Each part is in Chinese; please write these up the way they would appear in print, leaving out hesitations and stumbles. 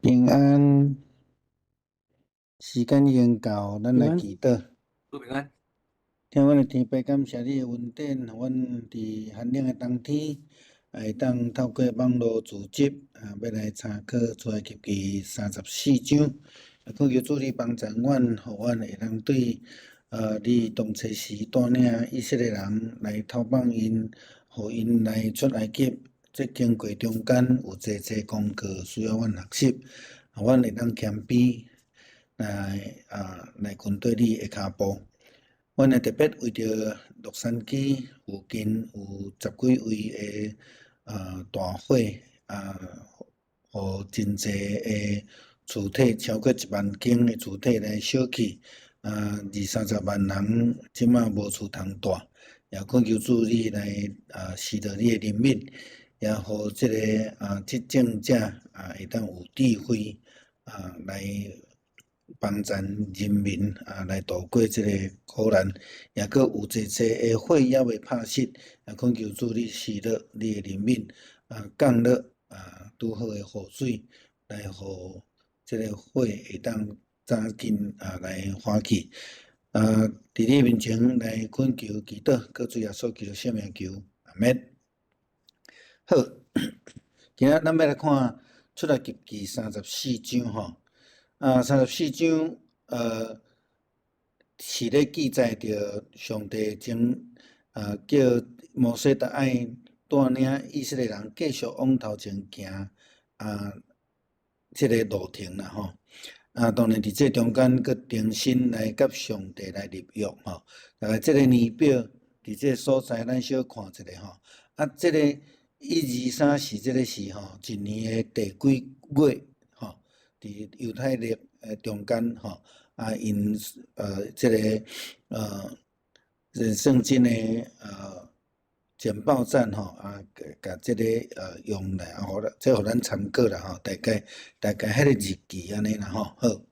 平安，时间已经到，咱来平安，祈祷。祝平安。听阮的天父，感谢你的恩典，互阮伫寒冷的冬天，会当透过网络组织要来参考出来及第34章。恳求主你帮助阮，互阮会当对你当初时带领以色列人来透放因，互因来出埃及。这经过中间有济功课需要阮学习，互阮会当谦卑来跟对你的脚步。阮会特别为着洛杉矶附近有10几位的大火互真济的厝体超过1万间的厝体来烧去，20-30万人即马无厝通住，也恳求主你来施着你的怜悯，也互即个执政者会当有智慧来帮助人民来度过即个苦难，也佫有济的火也未拍熄，也恳求主你施落你的怜悯降落拄好的雨水，来互即个火会当早紧来欢去。伫你面前来恳求祈祷，各主耶稣基督圣名求，阿免。好，今仔咱要来看出埃及记34章吼。34章是咧记载着上帝将叫摩西得爱带领以色列人继续往头前行即个路程啦吼。当然伫这中间，佮重新来甲上帝来立约吼。大概即个年表伫这所在，咱小看一下吼。即个1、2、3、4即个是吼一年的第几月吼？伫犹太历中间吼。因即个圣经的简报站吼甲即个用来即互咱参考啦吼。大概迄个日期安尼啦吼。好，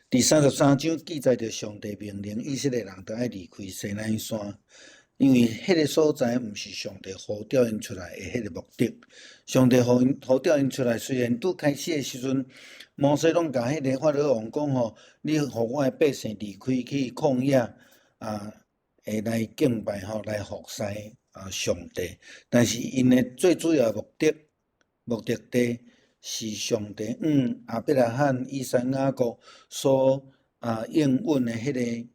第33章记载着上帝命令以色列人都爱离开西奈山，因为迄个所在毋是上帝呼召因出来的迄个目的。上帝呼召因出来，虽然拄开始的时阵，摩西拢甲迄个法老王讲吼，你互我的百姓离开去旷野会来敬拜吼，来服侍上帝。但是因的最主要的目的地是上帝亚伯拉罕、以撒、雅各所应允的迄个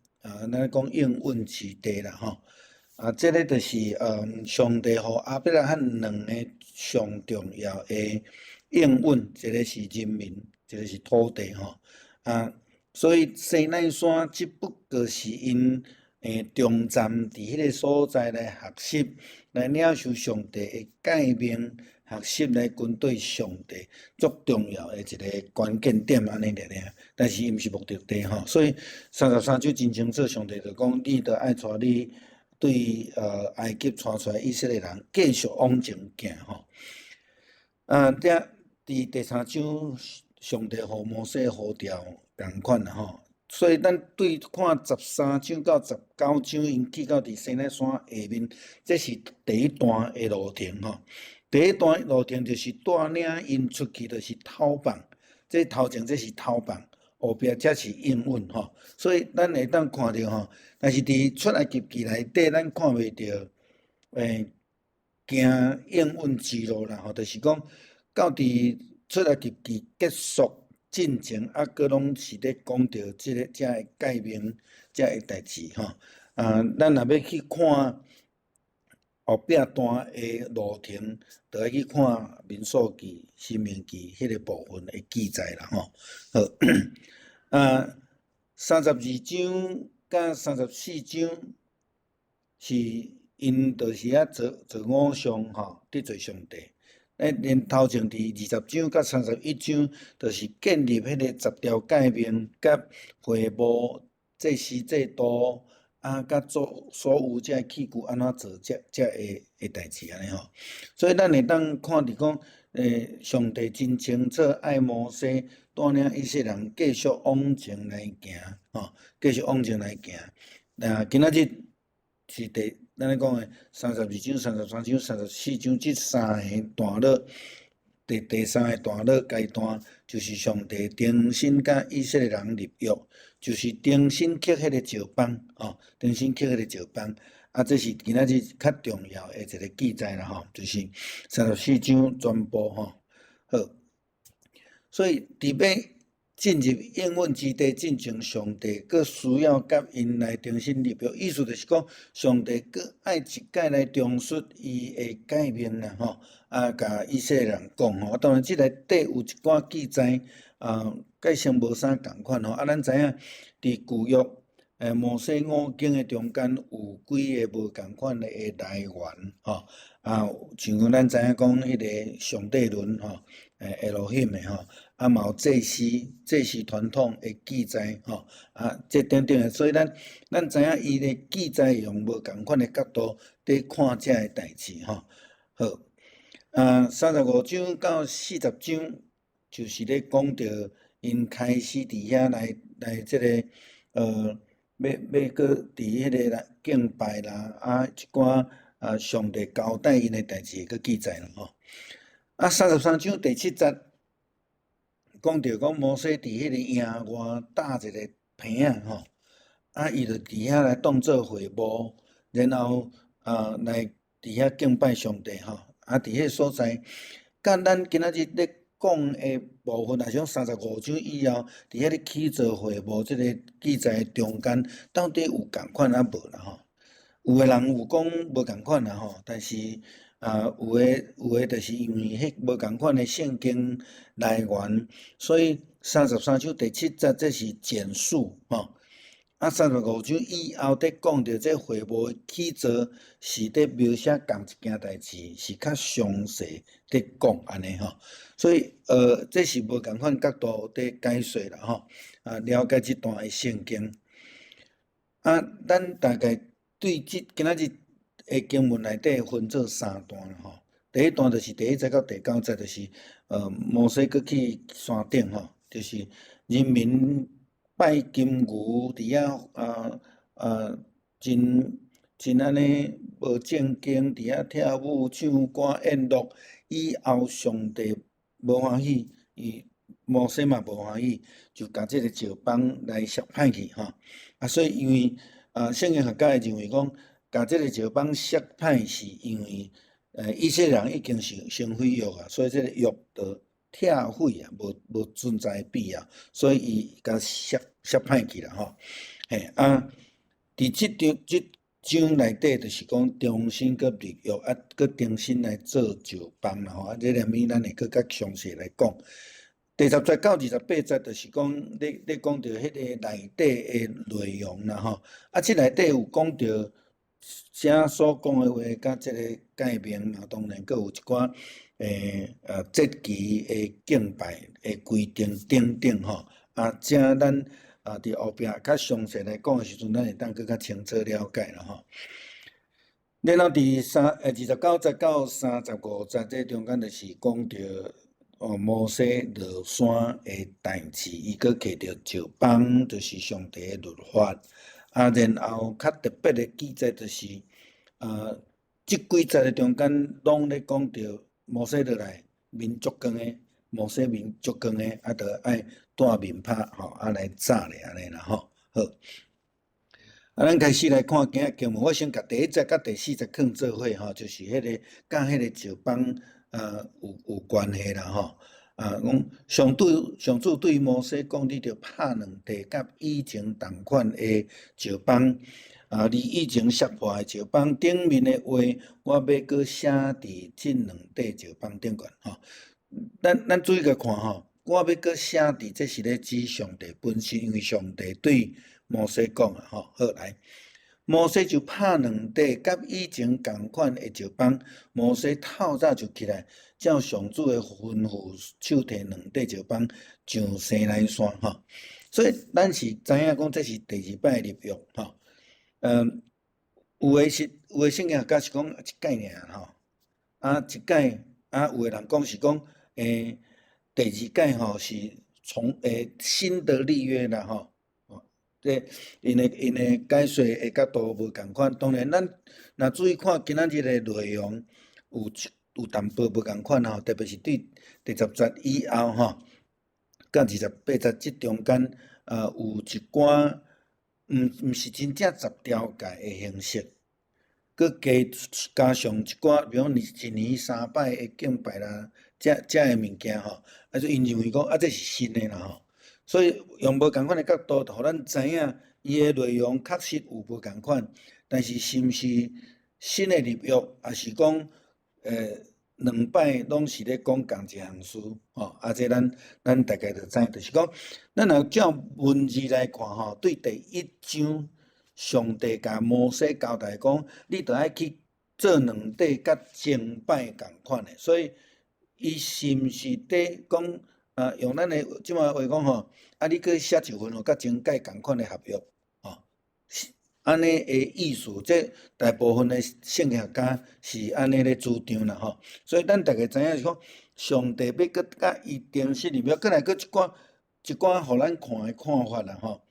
咱讲应允之地啦吼。即个就是上帝互亚伯拉罕2个上重要的应允，一个是人民，一个是土地吼。所以西奈山只不过是因中站伫迄个所在来学习，来领受上帝的诫命，学习来跟对上帝足重要的一个关键点安尼尔。但是伊毋是目的地吼。所以33章真清楚，上帝就讲，你着爱带你对埃及带出来以色列人继续往前行吼。伫第3章，上帝互摩西呼召共款啦吼。所以咱对看13章到19章，因去到伫西奈山下面，这是第一段的路程吼。第一段路程就是带领因出去，就是透放。这头前这是透放，后壁才是应允吼。所以咱会当看到吼，但是伫出埃及记内底，咱看袂到行应允之路啦吼，就是讲到伫出埃及记结束进前，佫拢是咧讲着即个遮的诫命、遮的代志吼。咱若要去看后壁段的路程，就要去看民数记、申命记迄个部分的记载啦吼。好，32章甲34章是因就是做偶像吼，得罪上帝。连头前伫20章甲31章，就是建立迄个10条诫命，甲会幕祭司制度甲所有遮器具安怎做，遮的代志安尼吼。所以咱会当看伫讲，上帝真清楚爱摩西带领以色列人继续往前来行吼，继续往前来行。今仔日是咱咧讲的32章、33章、34章这3个段落，第三个段落阶段，就是上帝重新甲以色列人立约，就是重新刻迄个石板，重新刻迄个石板。这是今仔日较重要的一个记载啦，就是34章全部好。所以伫要进入应允之地进前，上帝佫需要甲因来重新立约，意思就是讲，上帝佫爱一解来重述伊的诫命啦，甲以色列人讲，当然即内底有一寡记载，介先无啥共款咱知影伫旧约，摩西五经的中间有几个无共款的来源，像咱知影讲迄个上帝论Elohim 的嘛有祭司传统的记载这等等的，所以咱知影伊的记载用无共款的角度伫看遮个代志好，35章到40章就是咧讲着因开始伫遐来即个要搁伫迄个敬拜啦，一寡上帝交代因的代志搁记载啦33章第7节讲着讲摩西伫迄个营外搭一个棚伊就伫遐来当做会幕，然后来伫遐敬拜上帝伫迄个所在，甲咱今仔日咧讲的部分，像35章以后，伫遐咧起造会幕即个记载中间，到底有共款无啦有的人有讲无共款啦但是有的就是因为迄无共款的圣经来源，所以33章第7节这是简述35章以后伫讲着这会幕的起造是伫描写同一件代志，是较详细伫讲安尼所以这是无共款角度伫解说啦了解这段的圣经咱大概对今仔日的经文内底分做3段啦第一段就是第1节到第9节，就是摩西搁去山顶就是人民拜金牛伫遐真安尼无正经伫遐跳舞唱歌宴乐，以后上帝无欢喜，摩西嘛无欢喜，就甲即个石板来摔歹去所以因为圣经学家会认为讲，甲即个石板摔歹是因为以色列人已经是先毁约所以即个约就拆毁无存在必要，所以伊甲摔歹去啦伫即章内底就是讲重新搁立约搁重新来做石板啦这两面咱会搁较详细来讲。第10节到28节就是讲咧讲到迄个内底的内容啦即内底有讲到啥所讲的话，甲即个诫命当然搁有一寡节期的敬拜的规定等等这咱伫后壁较详细来讲的时阵，咱会当搁较清楚了解啦然后伫29节到35节，这中间就是讲着摩西落山的代志，伊搁摕着石板，就是上帝的律法然后较特别的记载就是即几节的中间拢咧讲着摩西落来面足光的，摩西面足光的就爱戴面帕来早咧安尼啦好咱开始来看今日经文，我先甲第1节甲第4节放做伙就是迄个甲迄个石板有关系啦讲上主对摩西讲，你着拍两地甲以前同款的石板你以前摔破的石板顶面的话，我要搁写伫即两块石板顶悬咱注意甲看我要搁写伫，这是咧指上帝本身，因为上帝对摩西讲好来，摩西就拍两块甲以前同款的石板，摩西透早就起来，照上主的吩咐，手摕两块石板上西奈山所以咱是知影讲这是第2摆立约有的圣经学家是讲一届尔一届有的人讲是讲第2届是从新的立约啦这因的解说的角度无共款，当然咱若注意看今仔日的内容，有有淡薄无共款吼，特别是对第十节以后吼，到28节即中间，有一寡毋是真正十条界的形式，佮加上一寡，比如一年3摆的敬拜啦，遮的物件吼，就因认为讲这是新的啦吼，所以用无共款的角度，互咱知影伊的内容确实有无共款，但是是毋是新的立约，也是讲2摆拢是咧讲同一项事吼，这咱大概就知，就是讲，咱若照文字来看吼，对第1章。上帝甲摩西交代讲，你着爱去做2块甲敬拜共款的，所以伊是毋是伫讲用咱的即马话讲吼，你去写一份甲敬拜共款的合约吼，安尼的意思，这大部分的圣经学家是安尼咧主张啦吼，所以咱大家知影是讲，上帝要佮甲伊定新立约，佮来佮一寡互咱看的看法啦吼。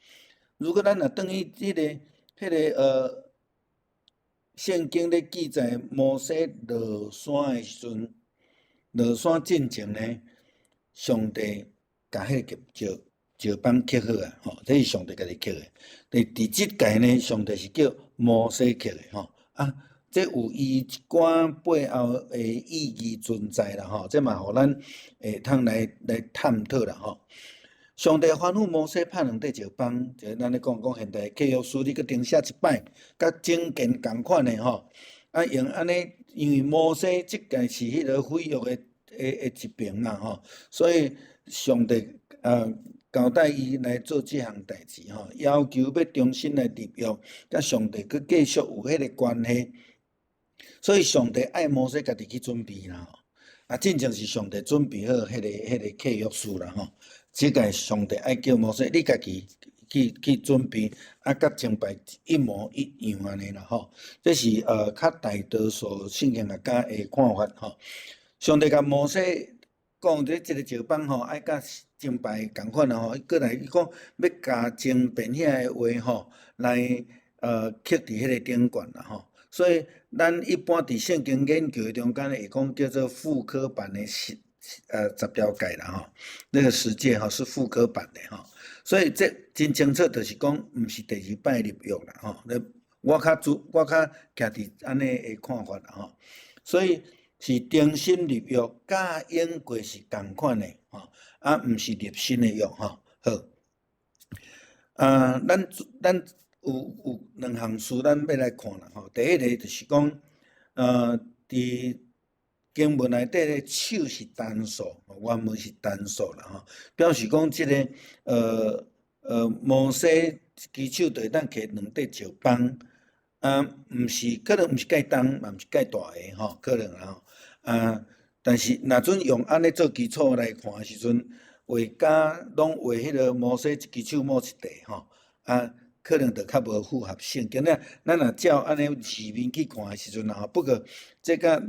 如果咱若转去迄个圣经咧记载摩西落山的时阵，落山进前呢，上帝甲迄个石板刻好啊，吼，这是上帝家己刻的。伫即届呢，上帝是叫摩西刻的吼，这有伊一寡背后的意义存在啦吼，这嘛互咱会通来探讨啦吼。上帝吩咐摩西拍2块石板，就咱咧讲现代契约书，你搁订写一摆，甲整件共款的吼。用安尼，因为摩西即届是迄个毁约的一边嘛吼，所以上帝交代伊来做即项代志吼，要求要重新来立约，甲上帝搁继续有迄个关系。所以上帝爱摩西家己去准备啦吼，真正是上帝准备好迄个契约书啦吼。即个上帝爱叫摩西，你家己去准备，甲敬拜一模一样安尼啦吼。这是较大多数圣经学家的看法吼。上帝甲摩西讲这个石板吼，爱甲敬拜共款啦吼。过来伊讲要加争辩遐的话吼，来刻伫迄个顶悬啦吼。所以咱一般伫圣经研究中间会讲叫做复刻版的10条界啦吼，那个十诫吼是复刻版的吼，所以这真清楚就是讲，毋是第2摆立约啦吼。我较徛伫安尼的看法啦吼，所以是重新立约，甲用过是共款的吼，毋是立新的约吼。好，咱有2项事咱要来看啦吼。第一个就是讲，伫经文内底咧，手是单数，原文是单数啦吼，表示讲即个摩西支手就会当摕2块石板，毋是可能毋是介重，嘛毋是介大个吼，可能啦吼，但是若准用安尼做基础来看的时阵，画家拢画迄个摩西一支手摸一地吼，可能就较无符合圣经。咱若照安尼字面去看的时阵吼，不过这甲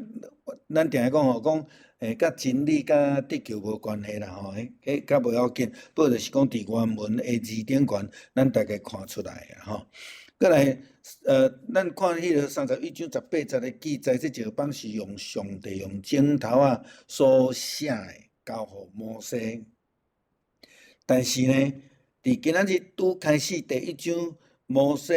咱定讲吼，讲甲真理甲得救无关系啦吼，迄较无要紧。不过就是讲伫原文的字顶悬，咱大概看出来啦吼。过来，咱看迄个31章18节的记载，这石板是用上帝用指头所写的，交互摩西。但是呢，伫今仔日拄开始第1章，摩西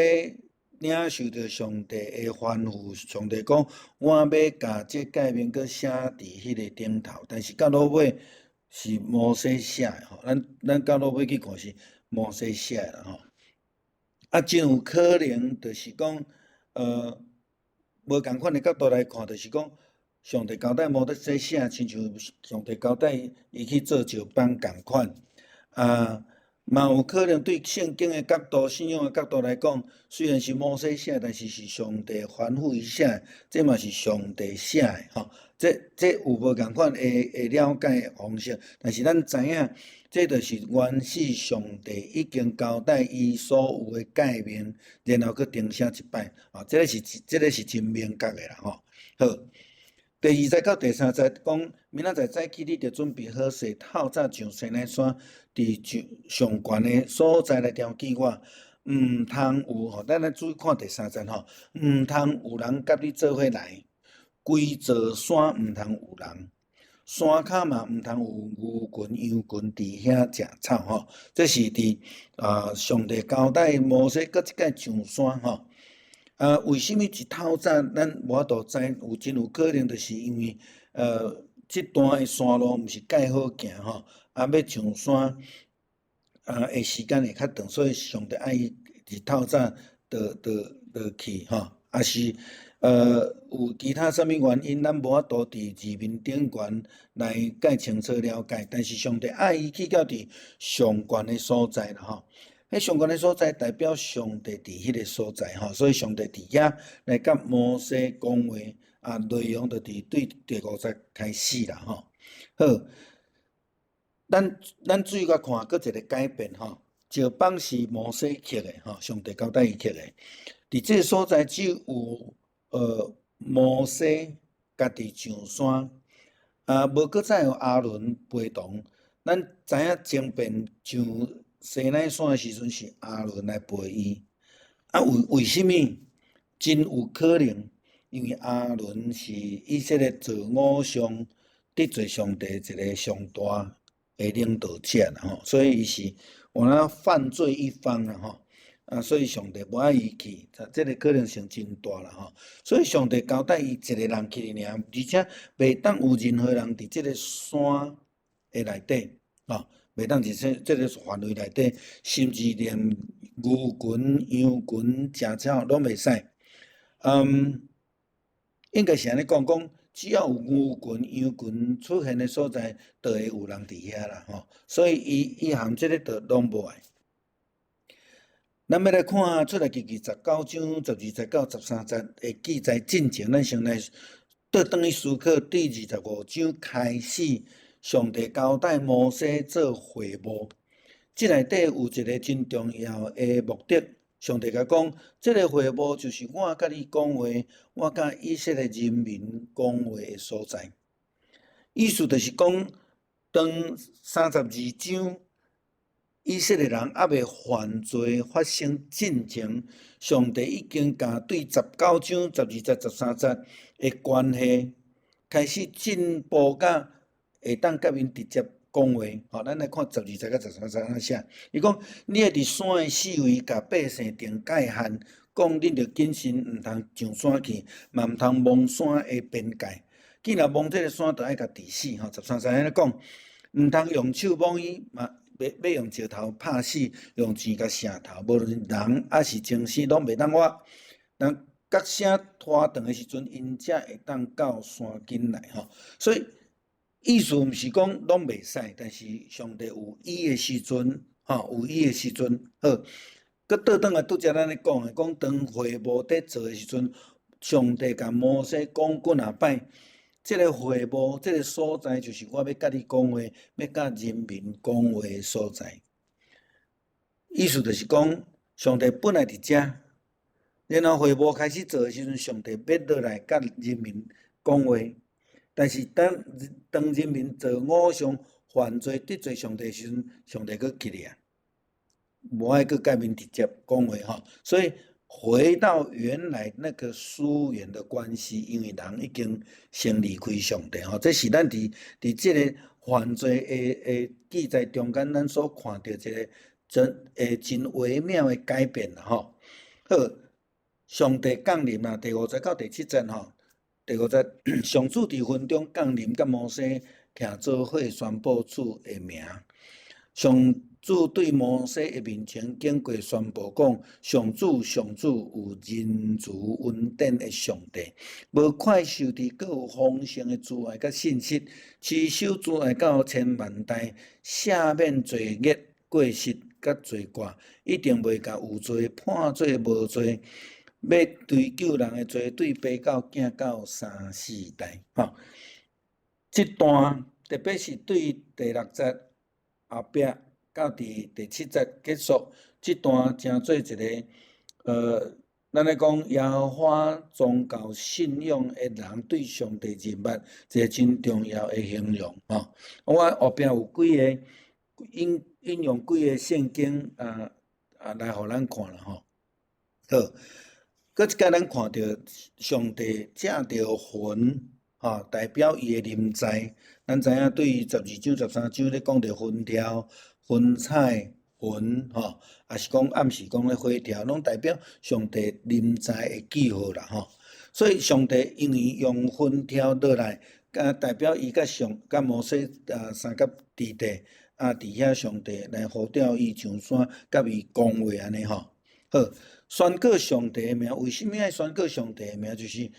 领受着上帝的吩咐，上帝讲我要甲这诫命搁写伫迄个顶头，但是到落尾是摩西写的吼，咱到落尾去看是摩西写的吼。真有可能就是讲，无共款的角度来看，就是讲上帝交代摩西写，亲像上帝交代伊去做石板共款。嘛有可能对圣经的角度、信仰的角度来讲，虽然是摩西写，但是是上帝吩咐伊写，这嘛是上帝写的吼。这有无共款的了解方式？但是咱知影，这就是原始上帝已经交代伊所有的诫命，然后佮定写一摆，这个是真明确的啦吼。好。第2节到第3节讲，明仔载早起你着准备好势，透早上西奈山，伫上悬的所在来调见我，毋通有吼，咱来注意看第3节吼，毋通有人甲你做伙来，规座山毋通有人，山骹嘛毋通有牛群、羊群伫遐食草吼。这是伫上帝交代摩西搁一届上山吼。为什么一透早咱无法度知？真有可能就是因为这段的山路毋是介好行吼，要上山的时间会较长，所以上帝爱伊一透早就去吼，也是有其他啥物原因，咱无法度伫字面顶悬来介清楚了解。但是上帝爱伊去到伫上悬的所在啦吼。迄上悬的所在代表上帝伫迄个所在吼，所以上帝伫遐来甲摩西讲话内容就伫对第5节开始啦吼。好，咱注意甲看，搁一个改变吼。石榜是摩西刻的吼，上帝交代伊刻的。伫这个所在只有摩西家己上山，无搁再有阿伦陪同。咱知影前边上西奈山的时阵是阿伦来陪伊，为什么？真有可能，因为阿伦是以色列做偶像得罪上帝一个上大的领导者啦吼，所以伊是有那犯罪一方啦吼，所以上帝无爱伊去，这个可能性真大啦吼。所以上帝交代伊一个人去尔，而且袂当有任何人伫这个山的内底吼。袂当伫这个范围内底，甚至连牛群、羊群食草拢袂使。应该是安尼讲，只要有牛群、羊群出现的所在，就会有人伫遐啦吼。所以伊含这个就拢无爱。咱要来看出来记19章12节到13节的记载进前，咱先来倒转去思考第25章开始。上帝交代摩西做会幕，这内底有一个真重要的目的。上帝甲讲，这个会幕就是我甲你讲话，我甲以色列人民讲话的所在。意思就是讲，当32章以色列人还未犯罪发生进前，上帝已经甲对19章12节13节的关系开始进步甲会当甲因直接讲话，吼，咱来看12节到13节安写。伊讲，你要伫山的四围，甲百姓定界限，讲恁着谨慎，毋通上山去，嘛毋通摸山的边界。既然摸这个山，就爱甲治死。吼，13节安尼讲，毋通用手摸伊，嘛要用石头拍死，用钱甲石头，无论人还是精神，拢袂当活。当角声拖长的时阵，因才会当到山间来。吼，所以。意思毋是讲拢袂使，但是上帝有伊的时阵，有伊的时阵，好。搁倒转来拄则咱咧讲的，讲当会幕在做的时阵，上帝甲摩西讲几若摆，这个会幕，这个所在就是我要甲你讲话，要甲人民讲话的所在。意思就是讲，上帝本来伫遮，然后会幕开始做的时阵，上帝要落来甲人民讲话。但是当人民做偶像犯罪得罪上帝的时阵，上帝佫去咧，无爱佫甲面直接讲话吼。所以回到原来那个疏远的关系，因为人已经先离开上帝吼。这是咱伫这个犯罪的记载中间，咱所看到一个真微妙的改变啦吼。好，上帝降临啦，第5节到第7节吼。第5节，上主伫云中降临，甲摩西徛做伙，宣布主的名。上主对摩西的面前经过宣布讲：上主，上主，有仁慈稳定的上帝，无快受的，各有丰盛的慈爱甲信息，持守慈爱到千万代，赦免罪孽过失甲罪过，一定袂甲有罪判做无罪。要追究人的罪，对爸到囝到3、4代。吼，这段特别是对第6节后壁到第7节结束，这段真做一个咱咧讲耶和华宗教信仰的人对上帝认捌，一个真重要的形容。吼，我后壁有几个引用几个圣经来互咱看啦。吼，好。搁一个咱看到上帝借着魂，代表伊的临在。咱知影对于12章、13章咧讲着魂条、魂彩、魂，也是讲暗示讲咧火条，拢代表上帝临在的记号啦，所以上帝因为用魂条落来，代表伊甲摩西三甲地地伫遐上帝来呼召伊上山，甲伊讲话安尼好，宣告上帝的名，为什么爱宣告上帝的名？就是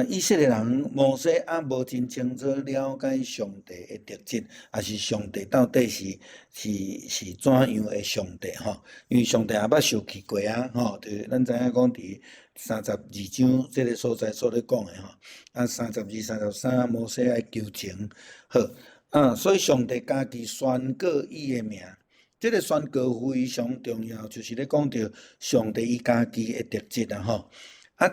以色列人摩西无真清楚了解上帝的特质，也是上帝到底是怎样的上帝因为上帝也捌受气过就是咱知影讲伫32章这个所在所咧讲的32、33摩西爱求情，所以上帝家己宣告伊的名。这个宣告非常重要，就是咧讲到上帝伊家己的特质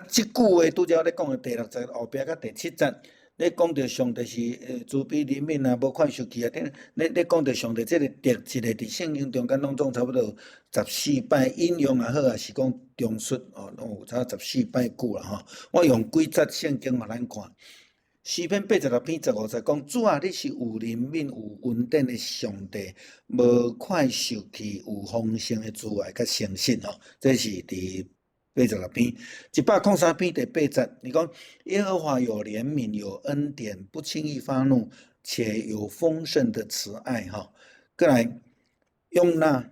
即句话拄则咧讲的第6节后壁甲第7节，咧讲到上帝是慈悲怜悯无看受气咧讲到上帝这个特质的，伫圣经中间拢总差不多14摆引用也好，也是讲重述拢有差14摆句啦我用几节圣经互咱看。诗篇86篇15节讲：主啊，你是有怜悯、有恩典的上帝，无快受气、有丰盛的慈爱甲诚信这是伫86篇。103篇第8节，你讲耶和华有怜悯、有恩典，不轻易发怒，且有丰盛的慈爱过来用那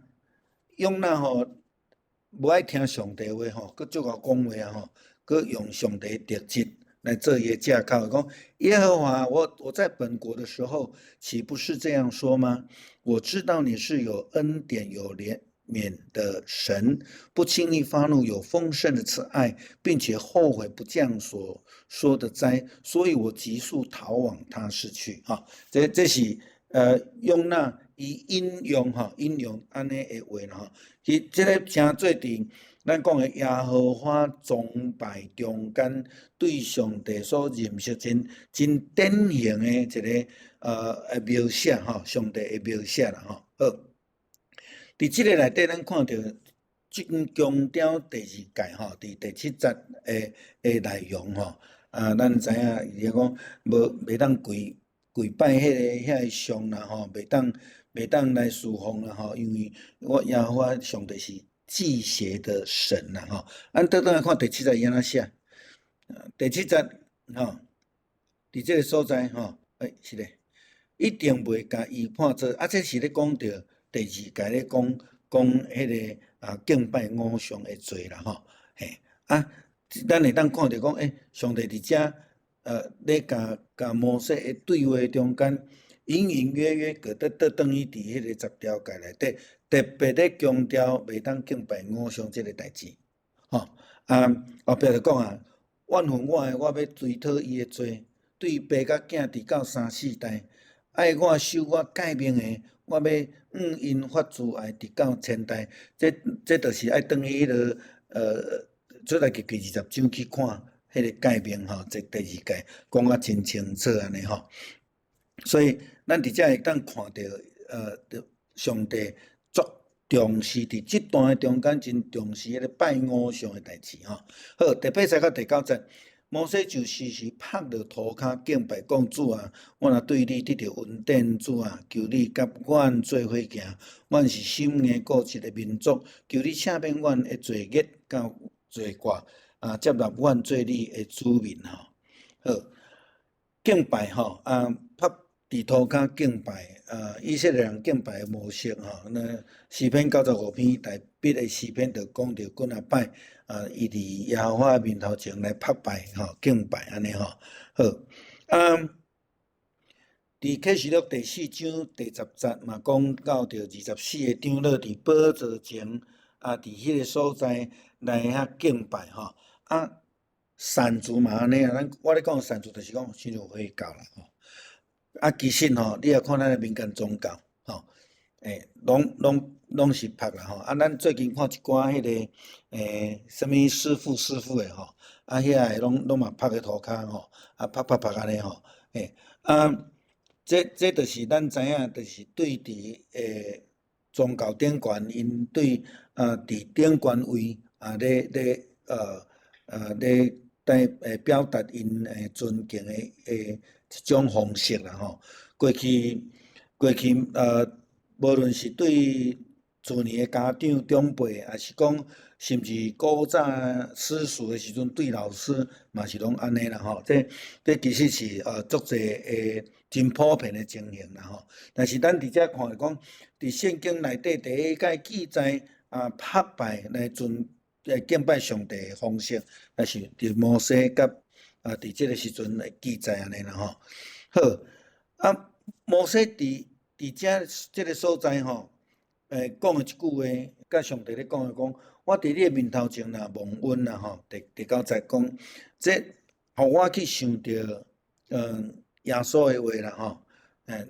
无爱听上帝话佮足够讲话佮用上帝特质来做伊的架构，讲耶和华，我在本国的时候，岂不是这样说吗？我知道你是有恩典、有怜悯的神，不轻易发怒，有丰盛的慈爱，并且后悔不降所说的灾，所以我急速逃往他失去这是用那伊引用安尼的话啦其这个诚做伫咱讲的耶和华崇拜中间，对上帝所认识真典型的一个描写上帝的描写啦好，伫即个内底咱看到真强调第2届伫第7节的内容咱知影伊讲袂当跪拜迄个像啦袂当来侍奉啦因为我耶和华上帝是忌邪的神啦咱倒来看第7节伊安怎写？第7节伫这个所在是咧，一定袂甲伊判做这是咧讲到第2届咧讲迄个敬拜偶像的罪啦咱会当看到讲上帝伫遮咧甲摩西的对话中间，隐隐约约个倒转去伫迄个10条诫内底，特别咧强调袂当敬拜偶像这个代志后壁就讲怨恨我的，我要追讨伊的罪，对爸甲囝直到3、4代，爱我守我诫命的，我要因发慈爱直到千代。这就是爱转去迄个出来记20章去看迄个诫命这第2届讲啊真清楚安尼所以咱伫遮会当看到上帝足重视伫即段的中间，真重视迄个拜偶像的代志好，第8节到第9节，摩西就时时拍落涂骹敬拜，讲主啊，我若对你得到恩典，主啊，求你甲阮做伙行，阮是心硬固执的民族，求你赦免阮的罪孽甲罪过接纳阮做你的子民敬拜拍伫涂骹敬拜以色列人敬拜的模式那诗篇95篇第8个诗篇就讲到几啊摆伊伫耶和华面头前来拍拜敬拜安尼伫启示录第4章第10节嘛讲到着24个长老伫宝座前伫迄个所在来遐敬拜善主嘛安尼我咧讲善主就是讲亲像回教啦其实你也看咱的民间宗教拢是拍啦咱最近看一寡迄个什么师傅的遐个拢嘛拍个涂骹拍安尼这就是咱知影，就是对伫宗教典权，因对伫典权位咧表达因尊敬的一种方式啦吼。过去无论是对子女的家长长辈，还是讲甚至古早私塾的时阵对老师嘛是拢安尼啦吼。这其实是足侪真普遍的情形啦吼。但是咱伫遮看讲，伫圣经内底第一个记载拍拜来敬拜上帝的方式，也是伫摩西甲伫即个时阵来记载安尼啦吼。好，摩西伫遮即个所在吼，讲的一句话，甲上帝咧讲我伫你的面头前若蒙恩啦吼，第九节讲，这互我去想着，耶稣的话啦吼，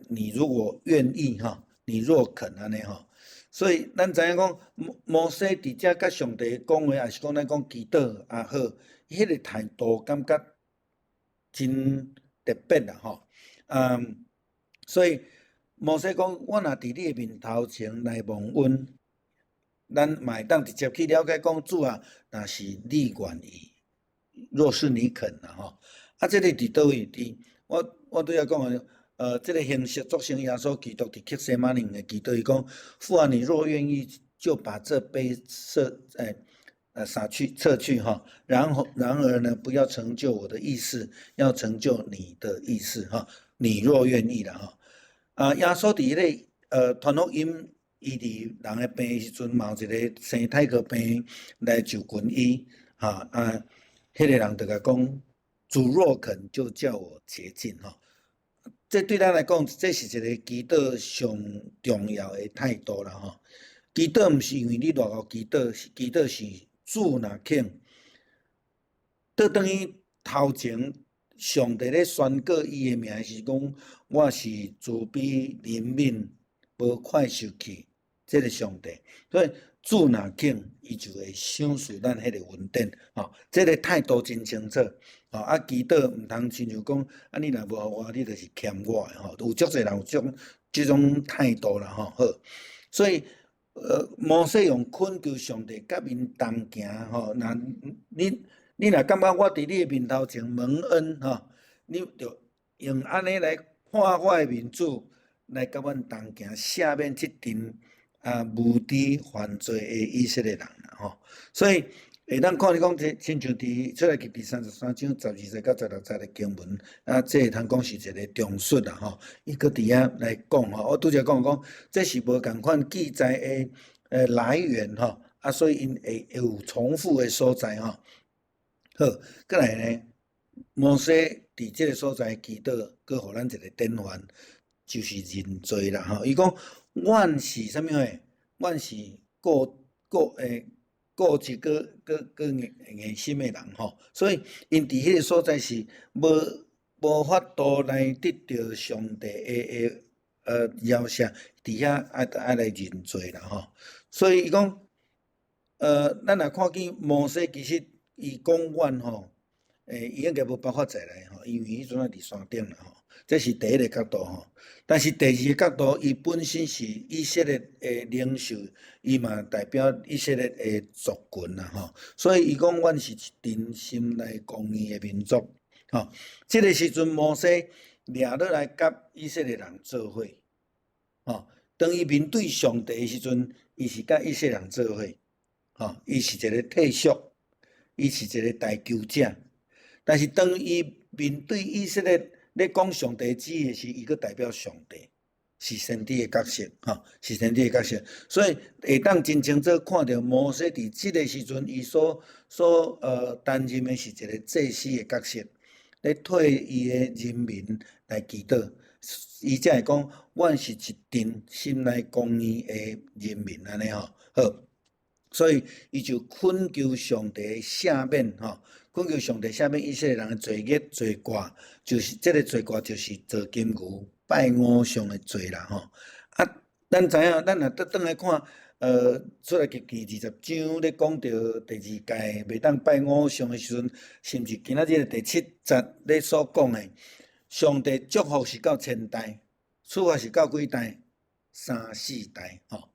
你如果愿意吼，你若肯安尼吼。所以咱知影讲，摩西伫遮甲上帝讲话，也是讲咱讲祈祷也好，迄个态度感觉真特别啦吼。所以摩西讲，我若伫你的面头前来蒙恩，咱嘛会当直接去了解讲，主啊，若是你愿意，若是你肯啦吼。这个伫倒位？我拄则讲的。这个形式作成耶稣基督伫克西马尼的祈祷，伊讲：父啊，你若愿意，就把这杯撤去哈。然而呢，不要成就我的意思，要成就你的意思哈。你若愿意啦哈。耶稣伫迄个传福音，伊伫人的病时阵，嘛有一个生太哥病来就近伊哈迄个人就甲讲：主若肯，就叫我洁净哈。这对咱来讲，这是一个祈祷上重要的态度啦吼。祈祷毋是因为你偌贤祈祷，祈祷是主若肯。倒转去头前，上帝咧宣告伊的名是讲，我是慈悲怜悯、无快受气，这个上帝。所以主若肯，伊就会赏赐咱迄个恩典吼。这个态度真清楚。祈祷毋通亲像讲，你若无互我，你就是欠我的吼。有足侪人有即种态度啦吼。好，所以摩西用恳求上帝甲因同行吼。那你若感觉我伫你的面头前蒙恩吼，你就用安尼来看我的面子，来甲阮同行，赦免即阵无知犯罪的以色列人啦吼。所以会当看你讲，亲像伫出来记第33章12节到16节的经文，这会通讲是一个重述啦吼。伊搁伫遐来讲吼，我拄则讲，这是无共款记载的来源吼，所以因会有重复的所在吼。好，过来呢，摩西伫即个所在祈祷，搁互咱一个典范，就是认罪啦吼。伊讲，阮是啥物诶？阮是固执个硬心的人吼，所以因伫迄个所在是无法度来得到上帝的饶赦，伫遐爱来认罪啦吼。所以伊讲，咱若看见摩西，其实伊讲阮吼，伊应该无办法再来吼，因为迄阵啊伫山顶啦吼。这是第一个角度吼，但是第二个角度，伊本身是以色列的领袖，伊嘛代表以色列的族群啦吼，所以伊讲，阮是一真心来公义的民族吼。这个时阵，摩西掠落来甲以色列人做伙吼，当伊面对上帝的时阵，伊是甲以色列人做伙吼，伊是一个退缩，伊是一个大求者，但是当伊面对以色列，咧讲上帝旨意时，伊个代表上帝是先知的角色，是先知的角色，所以会当真清楚看到摩西伫即个时阵，伊所担任的是一个祭司的角色，咧替伊的人民来祈祷，伊才会讲，阮是一定心内公义的人民安尼吼。好，所以伊就恳求上帝赦免吼。恳求上帝赦免以色列人的罪孽罪过，就是这个罪过，就是做金牛拜偶像的罪啦吼。咱知影，咱若倒来看，出来记第20章咧讲到第2届袂当拜偶像的时阵，甚至今仔日第7节咧所讲的，上帝祝福是到1000代，处罚是到几代？3、4代吼。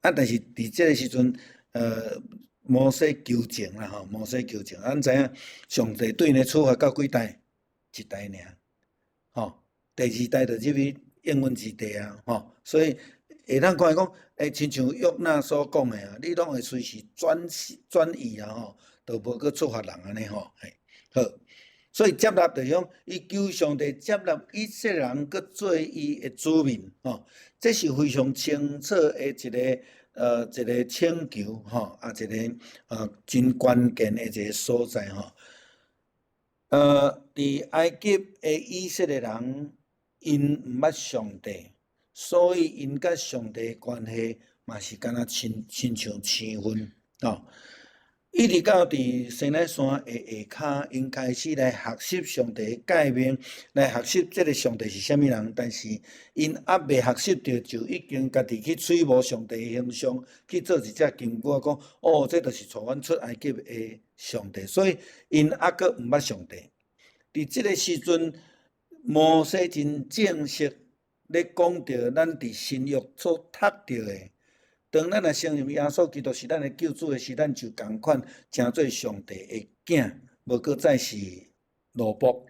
但是伫这个时阵，摩西求情啦吼，摩西求情，咱知影上帝对你处罚到几代？一代尔，吼，第二代就入去应允之地啊，吼，所以会当看讲，亲像约拿所讲的啊，你拢会随时转移啊，吼，就无去处罚人安尼吼，嘿，好。所以接纳就讲，伊求上帝接纳以色列人，搁做伊的子民，吼，这是非常清楚的一个请求，吼，一个真关键的一个所在，吼。伫埃及的以色列人，因毋捌上帝，所以因甲上帝的关系嘛是敢若亲像生分，吼。一直到伫西奈山的下骹，因开始来学习上帝的诫命，来学习这个上帝是虾米人。但是因还未学习到，就已经家己去揣摩上帝的形象，去做一只金鼓，讲哦，这就是带阮出埃及的上帝。所以因还阁毋捌上帝。伫即个时阵，摩西真正式咧讲到咱伫新约所读到的。当咱若承认耶稣基督是咱的救主的时，咱就共款成做上帝的囝，无搁再是奴仆，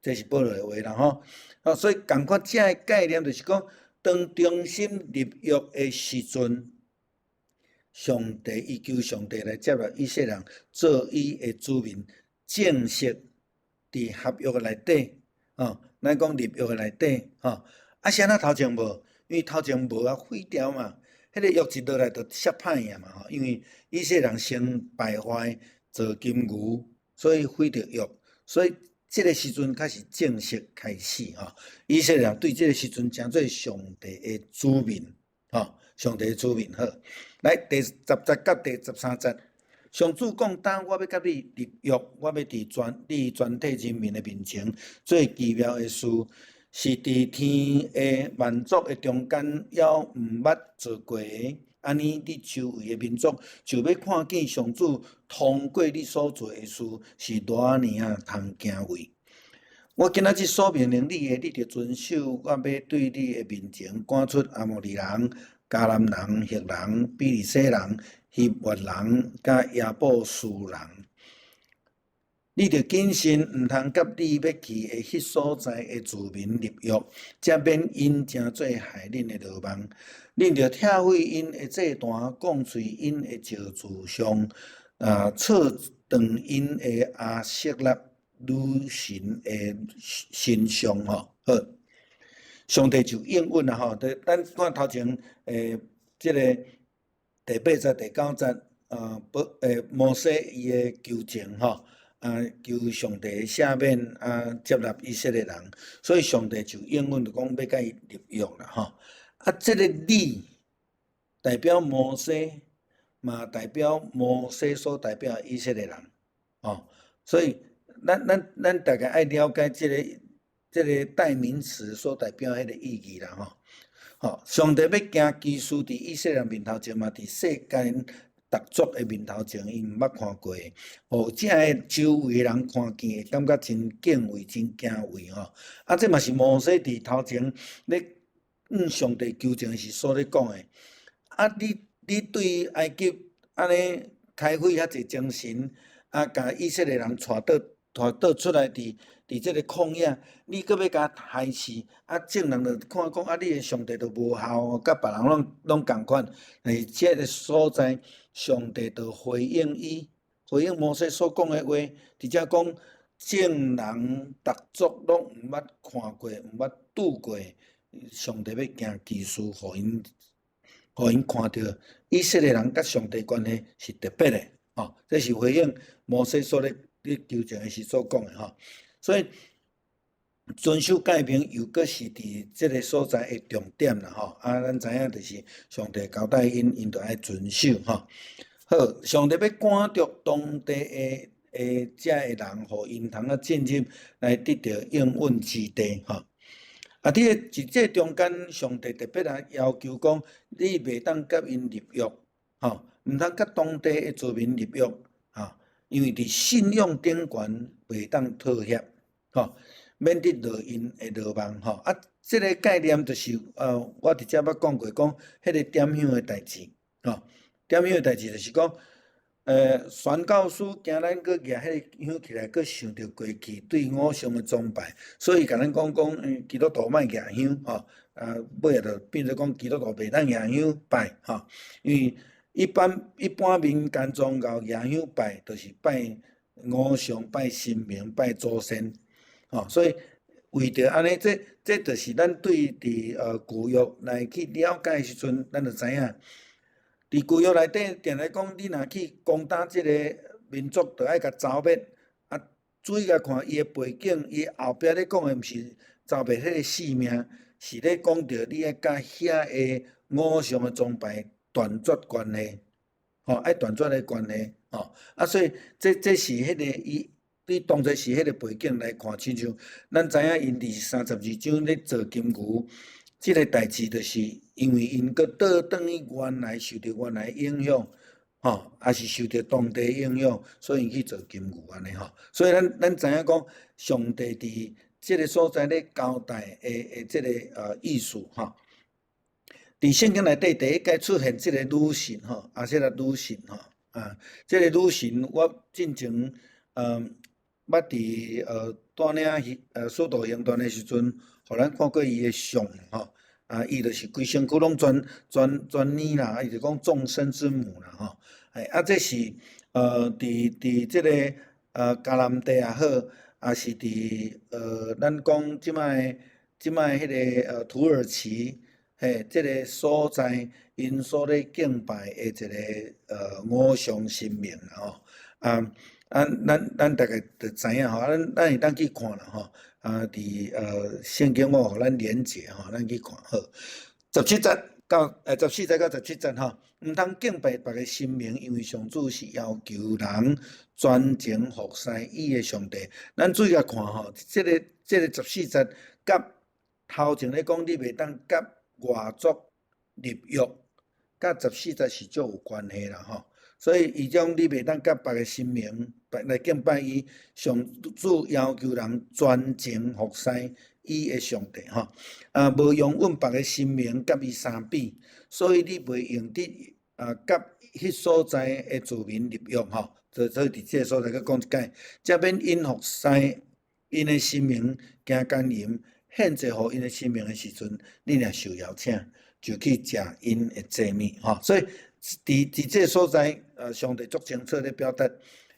这是保罗的话啦吼。所以共款这个概念就是讲，当中心立约的时阵，上帝伊求上帝来接纳以色列人做伊的子民，正式伫合约的内底，咱讲立约的内底，啥那头前无？因为头前无啊，废掉嘛。迄个约一落来就煞歹呀嘛吼，因为以色列人先败坏做金牛，所以毁着约，所以即个时阵开始正式开始吼。以色列人对即个时阵诚做上帝的子民，上帝的子民好。来第10节到第13节，上主讲：当我要甲你立约，我要伫你全体人民的面前做奇妙的事。是伫天的万族的中间，还毋捌做过的。安尼，你周围的民族就要看见上主通过你所做的事，是偌尔啊通敬畏。我今仔日所命令你的，你着遵守。我要对你的面前赶出阿摩利人、迦南人、赫人、比利洗人、希伯人、甲亚布斯人。你着谨慎，毋通甲你要去的迄所在的子民立约，则免因诚做害恁的罗网。恁着拆毁因的祭坛，讲碎因的石柱像，撤断因的阿色拉女神的神像吼。好，上帝就应允啦吼。咱看头前即个第8节、第9节，摩西伊的求情吼。求上帝赦免接纳以色列人，所以上帝就应允就讲要甲伊立约啦吼。这个你代表摩西，嘛代表摩西所代表以色列人，所以咱大概爱了解这个代名词所代表迄个意义啦吼。上帝要行奇事伫以色列人面头前嘛，伫世间逐族的面头前，伊毋捌看过，互这个周围人看见，会感觉真敬畏、真敬畏吼。这嘛是摩西伫头前咧上帝求情时所咧讲的。你对埃及安尼开会遐济精神，甲以色列人带倒出来伫即个旷野，你搁要甲害死，众人就看讲你的上帝就无效，甲别人拢共款。但是这个所在，上帝就回应摩西所讲的话，直接讲众人逐族拢毋捌看过、毋捌拄过，上帝要行奇事，互因看到以色列人甲上帝关系是特别的。这是回应摩西所咧求情的时所讲的吼。所以遵守诫命又搁是伫即个所在的重点啦吼。咱知影就是上帝交代因着爱遵守吼。好，上帝要赶逐当地的遮的人，互因通进入来得到应允之地吼。伫这中间，上帝特别要求讲，你袂当甲因立约毋通甲当地的居民立约因为伫信仰顶悬袂当妥协免得落因的罗网这个概念就是我伫遮捌讲过，讲迄个点香的代志点香的代志就是讲，宣教师惊咱搁举迄个香起来，搁想着过去对偶像的崇拜，所以甲咱讲，基督徒莫举香吼，尾仔就变做讲基督徒袂当举香拜吼，因为一般民间宗教举香拜，就是拜偶像、拜神明、拜祖先，吼，所以为着安尼，这就是咱对伫旧约来去了解的时阵，咱就知影。伫旧约内底，定来讲，你若去攻打即个民族，就爱甲消灭。啊，注意甲看伊的背景，伊后壁咧讲的毋是消灭迄个性命，是咧讲着你爱甲遐个偶像的崇拜断绝关系，吼，爱断绝个关系，吼。啊，所以这是迄个伊，你当作是迄个背景来看，亲像咱知影因伫32章咧做金牛。即个代志，就是因为因搁倒转去原来受到原来影响，吼，也是受到当地影响，所以因去做金牛安尼吼。所以咱知影讲，上帝伫即个所在咧交代的即个意思吼。伫圣经内底第一解出现即个女神吼，即个女神吼，即个女神我进前捌伫带领使徒行传的时阵，互咱看过伊的相吼。伊就是规身躯拢全泥啦，伊就讲众生之母啦，吼。这是伫即个迦南地也好，也是伫咱讲即摆迄个土耳其，即个所在，因所咧敬拜的一个偶像神明啦，吼。咱大概就知影吼，咱会当去看啦，吼。伫圣经我互咱连结吼，咱去看好。14节到14节到17节吼，毋通敬拜别个神明，因为上主是要求人专情服侍伊的上帝。咱注意下看吼，即个14节甲头前咧讲，你袂当甲外族立约，甲14节是足有关系啦吼。所以，伊种你袂当甲别个神明来敬拜伊，上主要求人专情服侍伊的上帝吼。无用阮别个神明甲伊相比，所以你袂用得甲迄所在的住民立约吼。所以伫即个所在，佮讲一解，则免因服侍因的神明行奸淫，献祭互因的神明的时阵，你若受邀请，就去食因的祭物吼。所以伫即个所在，上帝足清楚咧表达，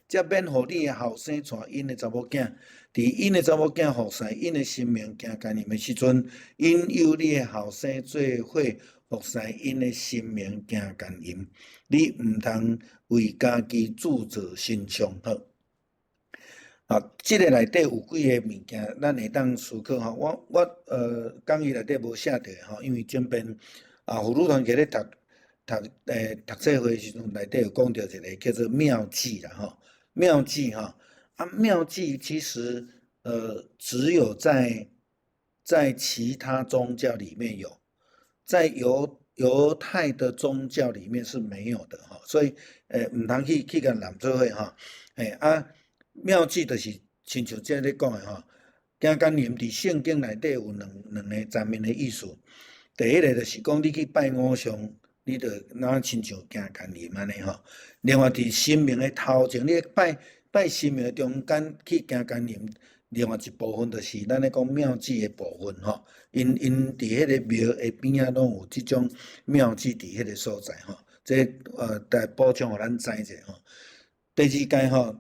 则免互你的后生带因的查某囝，伫因的查某囝服侍因的神明行奸淫的时阵，引诱你的后生做伙服侍因的神明行奸淫，你毋通为家己自作心伤好。即个内底有几个物件，咱会当思考吼。我讲义内底无写着吼，因为前边葫芦团去咧读册会时阵，内底有讲到一个叫做妙计啦吼。妙计哈，妙计其实只有在其他宗教里面有，在犹太的宗教里面是没有的哈。所以毋通去甲人做伙哈。妙计就是亲像即咧讲的吼，行奸淫伫圣经内底有两个层面的意思。第一个就是讲你去拜偶像，你就若亲像行奸淫安尼吼。另外伫神明的头前，你拜神明的中间去行奸淫，另外一部分就是咱咧讲妙计的部分吼。因伫迄个庙的边仔拢有即种妙计伫迄个所在吼。这来补充互咱知者吼。第二解吼。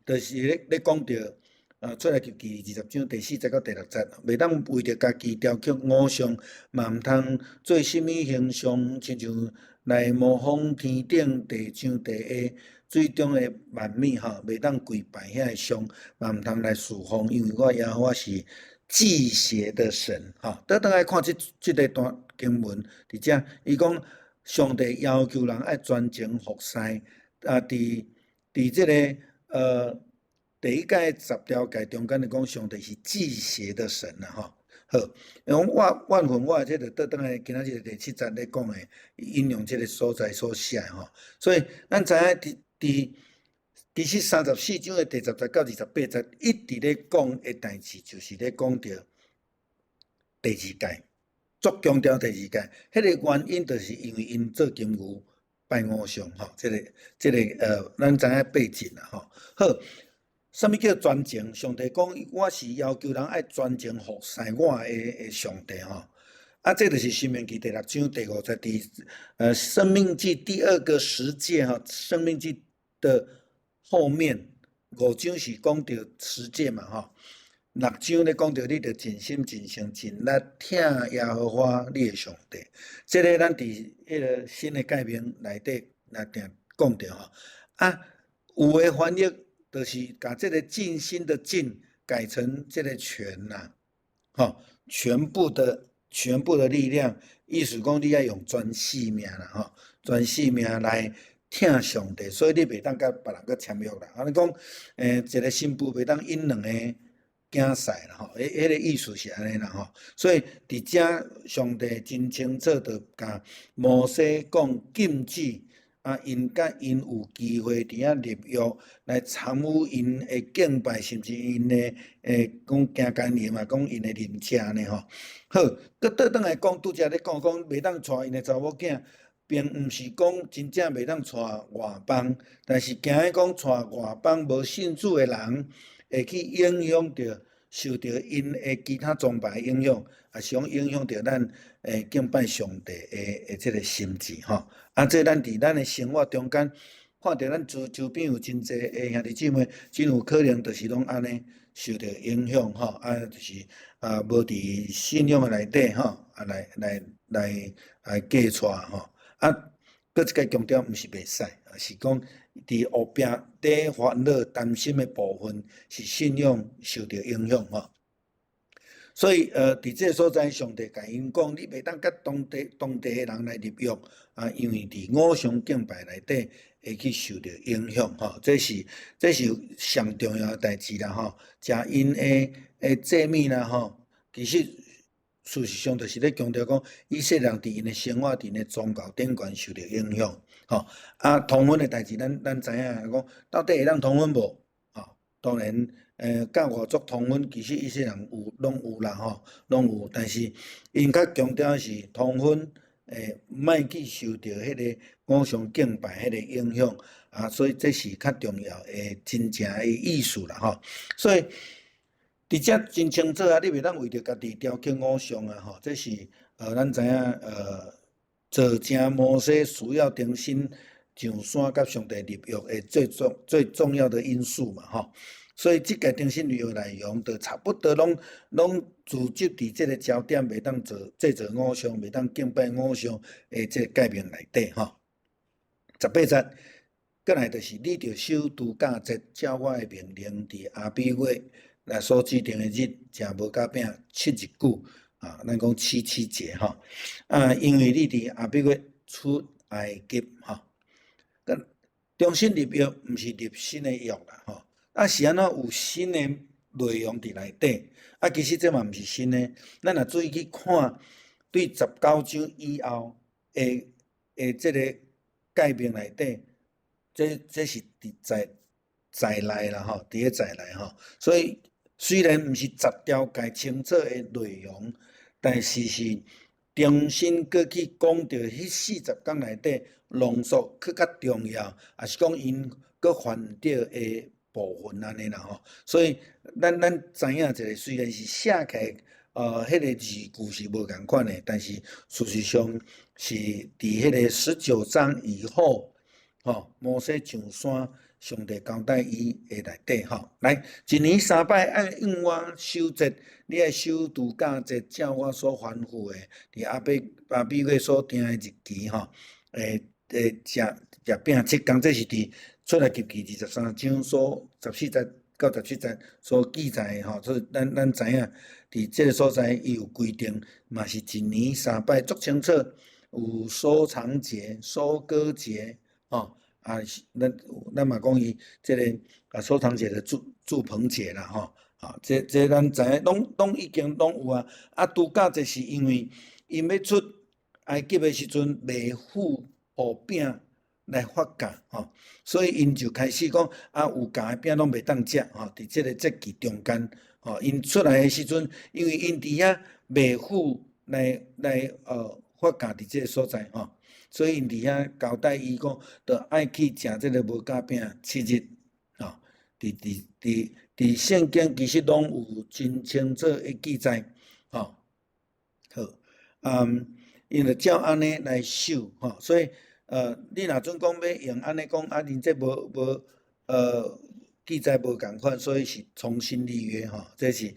就是咧讲着出来记20章第4节到第6节，袂当为着家己雕刻偶像，嘛毋通做甚物形象，亲像来模仿天顶、地上、地下、水中的万物吼，袂当跪拜遐个像，嘛毋通来侍奉，因为我耶和华是祭邪的神吼。倒来看即个段经文，伫遮伊讲上帝要求人爱专情服侍，伫即个。第一届10条诫中间就讲上帝是祭邪的神啦吼。好，因为我即个倒转来今仔日第7节咧讲的，引用即个所在所写吼。所以咱知影其实34章的第10节到28节一直咧讲的代志，就是咧讲到第二届，足强调第二届。迄个原因就是因为因做金牛拜五常吼，咱知影背景啦吼。好，什么叫专情？上帝讲，我是要求人爱专情服侍我的上帝吼。啊，这就是《申命记》第6章第50生命记第2个十诫哈，生命记的后面5章是讲到十诫嘛哈，6章咧讲到你着尽心尽性尽力听耶和华你的上帝。这个咱伫迄个新的诫命内底来定讲着吼。啊，有的翻译就是把这个尽心的尽改成这个全呐，吼，全部的力量，意思讲你要用全性命啦，吼，全性命来听上帝，所以你袂当甲别人去签约啦。安尼讲，一个新妇袂当因2个囝婿啦，吼，迄个意思是安尼啦，吼。所以伫遮上帝真清楚地甲摩西讲禁止。啊，因甲因有机会伫遐立约，来参与因的敬拜，甚至因的讲行干业嘛，讲因的灵车呢吼。好，佮倒转来讲，拄则咧讲袂当带因的查某囝，并毋是讲真正袂当带外邦，但是惊伊讲带外邦无信主的人，会去影响着。受到因的其他宗派影响，也是讲影响着咱敬拜上帝的这个心智吼。啊，这咱伫咱的生活中间，看到咱周边有真侪兄弟姊妹，真有可能就是拢安尼受到影响吼。啊，就是无伫信仰的内底吼，啊来嫁娶吼。啊，搁一个重点，毋是袂使，是讲。伫后壁底烦恼、担心的部分是信仰受到影响吼，所以伫这个所在，上帝甲因讲，你袂当甲当地的人来立约啊，因为伫偶像敬拜内底会去受到影响吼，这是上重要的代志啦吼，食因的祭物啦吼，其实。事实上，就是咧强调讲，以色列人伫因的生活、伫因的宗教顶悬受到影响，吼。啊，通婚的代志，咱知影讲，到底会当通婚无？吼，当然，甲外族通婚，其实以色列人拢有啦，吼，拢有。但是，因较强调是通婚，莫去受到迄个偶像敬拜迄个影响啊，所以这是较重要的真正的意思啦，吼。所以。伫遮真清楚啊！你袂当为着家己雕刻偶像啊！吼，这是咱知影做正摩西需要重新上山甲上帝立约的最重要的因素嘛！吼，所以即个重新立约内容，就差不多拢聚集伫即个焦点，袂当制作偶像，袂当敬拜偶像的即个界面内底吼。18节，过来就是你着守度假节，照我的命令，伫阿比月。来所指定的日，食无甲饼7日久啊，咱讲7节吼啊，因为你伫后壁月出埃及吼，重新立约毋是立新的约啦吼，啊是安怎有新的内容伫内底啊？其实这嘛毋是新的，咱若注意去看对19章以后的这个界面内底，这是在内啦吼，伫咧在内吼，所以。虽然毋是10条介清楚的内容，但是重新搁去讲到迄40工内底浓缩更较重要，也是讲因搁犯着的部分安尼啦吼。所以咱知影一个，虽然是写起来，迄个字句是无共款的，但是事实上是伫迄个19章以后，吼，摩西上山。上帝交代伊的内底吼，来一年3摆按应我守节，你爱守度假节，照我所吩咐的，伫阿比月所定的日期吼，食饼7工，这是伫出来及记23章所14节到17节所记载的吼，所以咱知影伫这个所在伊有规定，嘛是一年3摆，足清楚，有收藏节、收割节吼。啊，咱嘛讲伊即个收藏节的祝棚节啦，吼，啊，这咱知影，拢已经拢有啊。啊，度假节是因为因要出埃及的时阵，未付予饼来发价，吼，所以因就开始讲啊，有价的饼拢袂当食，吼，伫即个节期中间，吼，因出来的时阵，因为因伫遐未付来发价伫即个所在，吼。所以因伫遐交代伊讲，着爱去食即个无甲饼7日，吼。伫圣经其实拢有真清楚的记载，吼。好，因着照安尼来守，吼，所以你若准讲要用安尼讲，恁这无记载无共款，所以是重新立约，吼，这是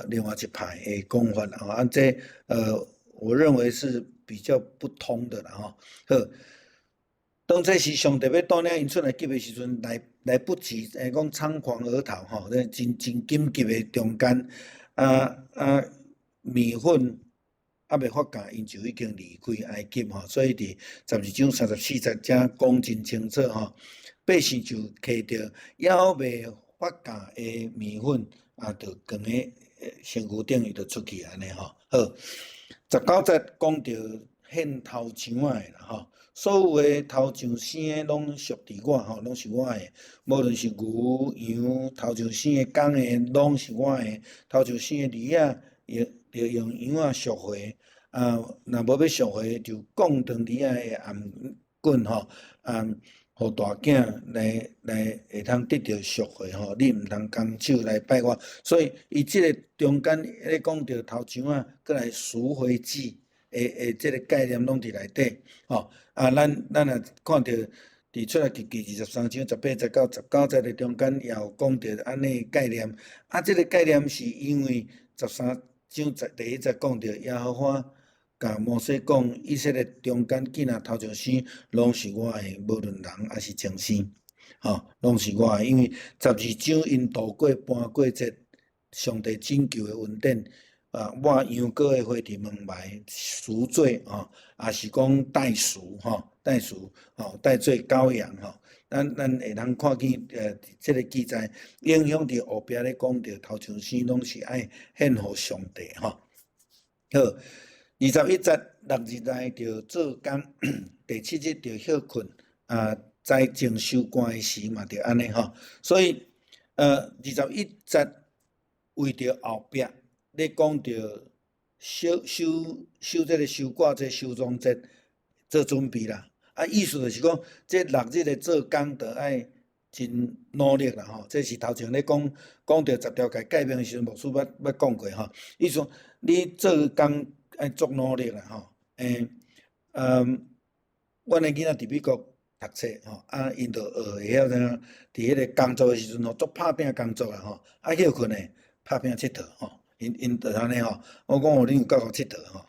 另外一派的讲法啦，吼，这我认为是比较不通的啦，吼。好，当这是上帝要带领因出来急的时阵，来不及，讲仓皇而逃，吼，真紧急的中间，米粉还未发酵，因就已经离开埃及，吼，所以伫12章34节才讲真清楚，吼，百姓就摕着还未发酵的米粉，就放喺身躯顶，伊就出去安尼，吼。好，19节讲着献头上仔的啦，吼。所有的头上生的拢属伫我，吼，拢是我的。无论是牛羊，头上生的公的，拢是我的。头上生的驴仔，着用羊仔赎回。若无要赎回，就讲断驴仔的颔棍，吼，互大囝来会通得到赎回，吼。你毋通空手来拜我。所以伊即个中间咧讲着头上仔，过来赎回祭。即个概念拢伫内底，吼，咱也看到伫出来记23章18节到19节的中间，也有讲到安尼概念。即个概念是因为13章第1节讲到耶和华甲摩西讲，以色列中间囡仔头上生，拢是我的，无论人还是精生，吼，拢是我的。因为12章因度过搬过节，上帝拯救的恩典。抹羊羔的花伫门外赎罪，吼，也是讲代赎，吼，代赎，吼，代做羔羊，吼。咱会通看见，即个记载影响伫后壁咧讲着头上生拢是爱献互上帝，吼。好，21节6日内着做工，第7日着休困，在种收割的时嘛着安尼，吼。所以21节为着后壁。咧讲着收这个收割这收庄节做准备啦，意思就是讲，这6日的做工着爱真努力啦，吼。这是头前咧讲着10条诫诫命的时阵，牧师捌讲过，吼。意思你做工爱足努力啦，吼。阮的囡仔伫美国读册，吼，因着学会晓伫迄个工作的时阵，吼，足拍拼工作啦，吼，休困诶，拍拼佚佗，吼。因就安尼吼，我讲恁有够佚佗吼，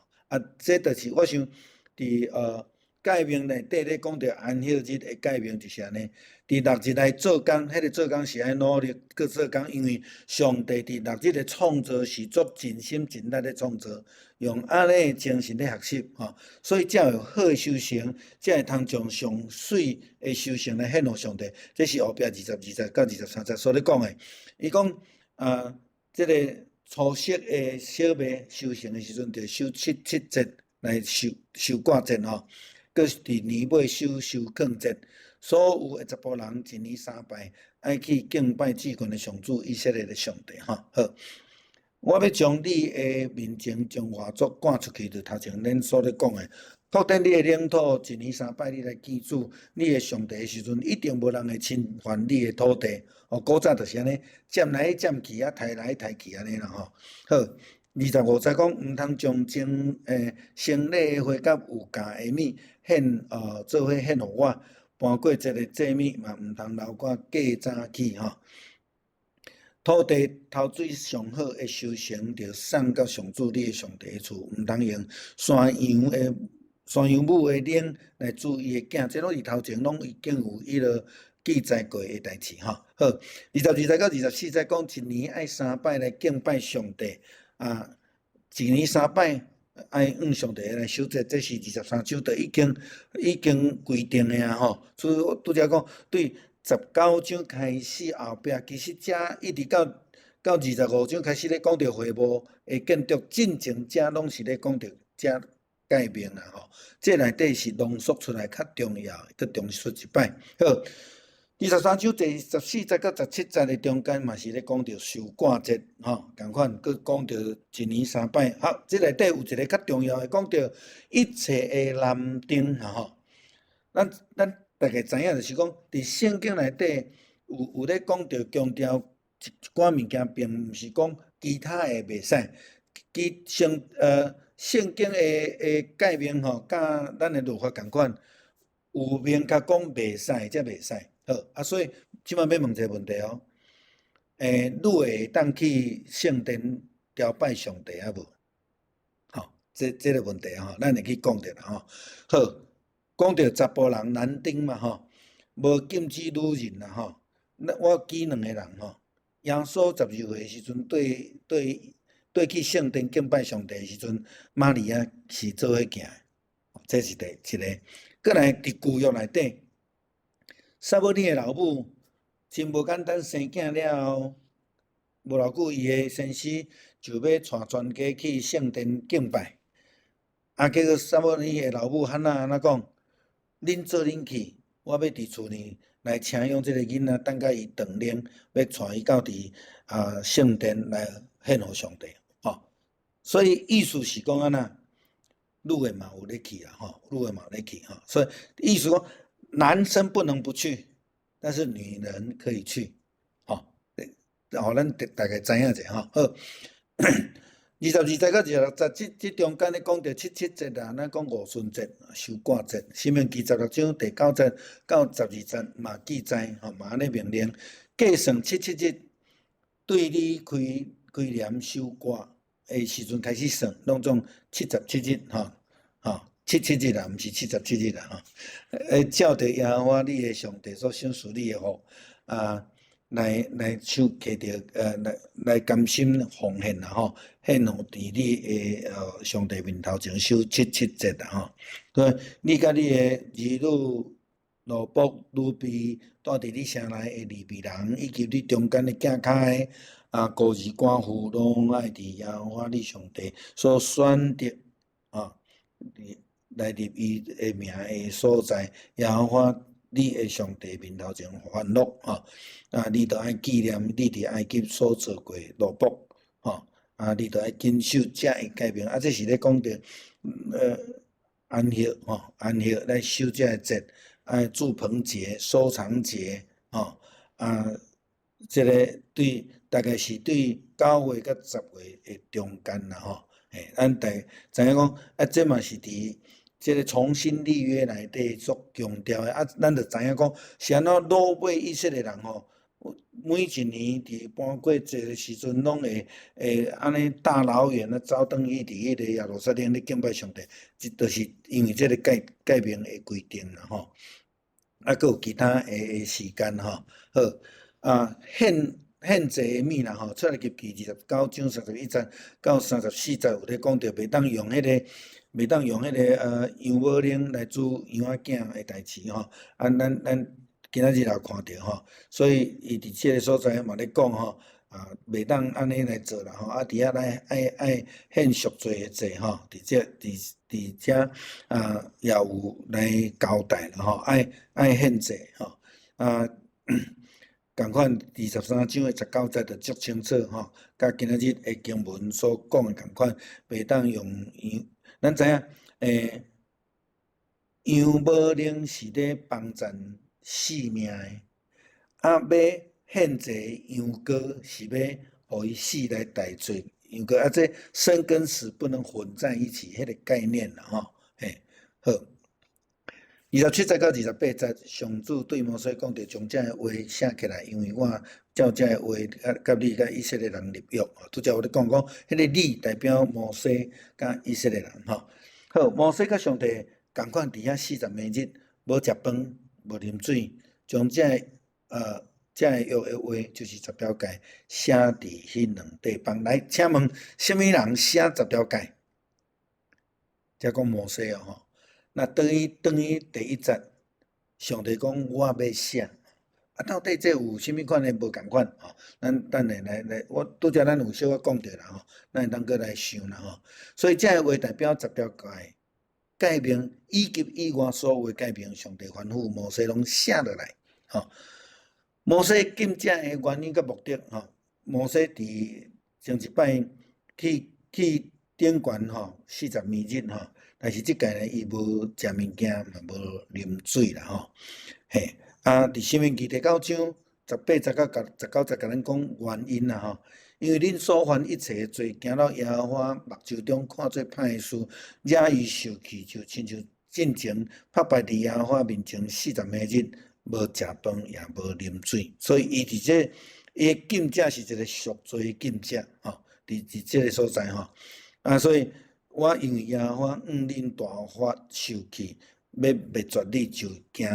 这就是我想伫诫命内底咧讲着安息日的诫命就是安尼。伫6日内做工，迄个做工是爱努力搁做工，因为上帝伫6日的创造是足尽心尽力咧创造，用安尼的精神咧学习，吼，所以才有好的修行，才会通将上水的修行来献互上帝。这是后壁22节到23节所咧讲的。伊讲这个。初息的小麦收成的时阵，着收7节来收割节，吼，搁是伫年尾收垦节。所有的十甫人一年3拜，爱去敬拜至高的上主以色列的上帝，吼。好，我要将你的面前将外族赶出去，就头前咱所咧讲的。确定你的领土一年3摆，你来祭祖你的上帝的时阵，一定无人会侵犯你的土地。古早就是安尼，占来占去，抬来抬去安尼啦，吼。好，25节讲，毋通将生礼的花甲有价的米献做伙献互我，搬过节的祭米嘛毋通留我过早起，吼。土地头水上好的收成，着送到上主你的上帝的厝，毋通用山羊母的奶来煮伊的囝，这拢是头前拢已经有迄个记载过的代志，吼。好，22节到24节讲，一年爱3摆来敬拜上帝，一年3摆爱向上帝来守节，这是23章就已经规定的啊，吼。所以我拄则讲，对19章开始后壁，其实遮一直到25章开始咧讲着会幕的建筑，进前遮拢是咧讲着遮诫命啦，吼。这内底是浓缩出来较重要，搁重述一摆。好，23章第14节到17节的中间嘛是咧讲着收割节，吼，共款搁讲着一年3摆。好，这内底有一个较重要的，讲着一切的男丁，吼。咱大概知影，就是讲，伫圣经内底有咧讲到强调一寡物件，并毋是讲其他诶袂使。圣经诶诫命吼，甲咱诶律法共款，有明确讲袂使则袂使。好，所以即摆要问一个问题哦，你会当去圣殿朝拜上帝啊无？吼，这个问题吼，咱会去讲着啦吼。好，讲到查甫人男丁嘛吼，无禁止女人啦吼。我记两个人吼，耶稣12岁时阵对去圣殿敬拜上帝时阵，玛利亚是做伙行的，这是第一个。过来伫旧约内底，撒母耳的老母真无简单，生囝了后，无偌久伊的先生就要带全家去圣殿敬拜。结果撒母耳的老母汉娜安怎讲？恁做恁去，我要伫厝里来请用这个囡仔，等甲伊长龄，要带伊到伫圣殿来献互上帝。所以意思是讲安那，女的嘛有咧去啦女的嘛有咧去所以意思讲，男生不能不去，但是女人可以去。咱大概知影者好。22节到26节，这中间咧讲到七七节啦，咱讲五旬节、收割节。申命记16章第9节到12节嘛记载嘛安尼命令，计算七七节，对你开镰收割诶时阵开始算，拢总77日77日啦，毋是77日啦照着耶和华你诶上帝所赏赐你诶福来手摕着来甘心奉献啦献互伫你诶上帝面头前守77节啦所以你甲你诶儿女、奴仆、女婢，住伫你城内诶利未人，以及你中间诶囝脚诶孤儿寡妇，拢爱伫耶和华你上帝所选择来入伊诶名诶所在，耶和华你诶上帝面头前欢乐你着爱纪念你伫埃及所做过奴仆你着爱谨守这个诫命这是咧讲着安息安息来守这个节，住棚节、收藏节这个大概是对9月到10月的中间啦咱知影讲这嘛是伫这个重新立约内底所强调的咱着知影讲是安怎掳买以色列人每一年伫搬过节的时阵，拢会安尼大老远走转去伫迄个耶路撒冷咧敬拜上帝，这就是因为这个诫命的规定啦还佫有其他的时间好献祭的物啦出埃及记29章31节到34节有咧讲着，袂当用迄个羊母奶来煮羊仔囝的代志咱今仔日也看到所以伊伫即个所在嘛咧讲袂当安尼来做啦伫遐来爱献赎罪的祭伫遮也有来交代啦爱献祭共款23章的19节就足清楚甲今仔日的经文所讲的共款，袂当用羊。咱知影羊母奶是咧帮助性命的，要献祭羊羔是要互伊死来代罪羊羔这生跟死不能混在一起，迄个概念啦好。27节到28节，上主对摩西讲着将这个话写起来，因为我照这个话甲你甲以色列人立约。拄则有咧讲，迄个你代表摩西甲以色列人好，摩西甲上帝共款伫遐40日，无食饭，无啉水，将这个约的话就是10条诫写伫迄两地方。来，请问什么人写10条诫？则讲摩西那等于第一节，上帝讲我要写到底这有啥物款的无共款咱等下来，我拄则咱有小可讲着啦咱会当搁来想啦所以这个话代表10条诫命，以及以外所有的诫命，上帝吩咐摩西拢写落来摩西禁这的原因甲目的摩西伫上一摆去顶悬40米日但是即届呢，伊无食物件，嘛无啉水啦嘿，伫新闻记第9章18节到19节甲咱讲原因啦因为恁所犯一切的罪，行到耶和华目睭中看做歹事，惹伊受气，就亲像进前拍败伫耶和华面前40个日，无食饭也无啉水，所以伊伫这伊的禁者是一个赎罪的禁者伫这个所在所以我因为耶和华恁大发受气，要灭绝你就惊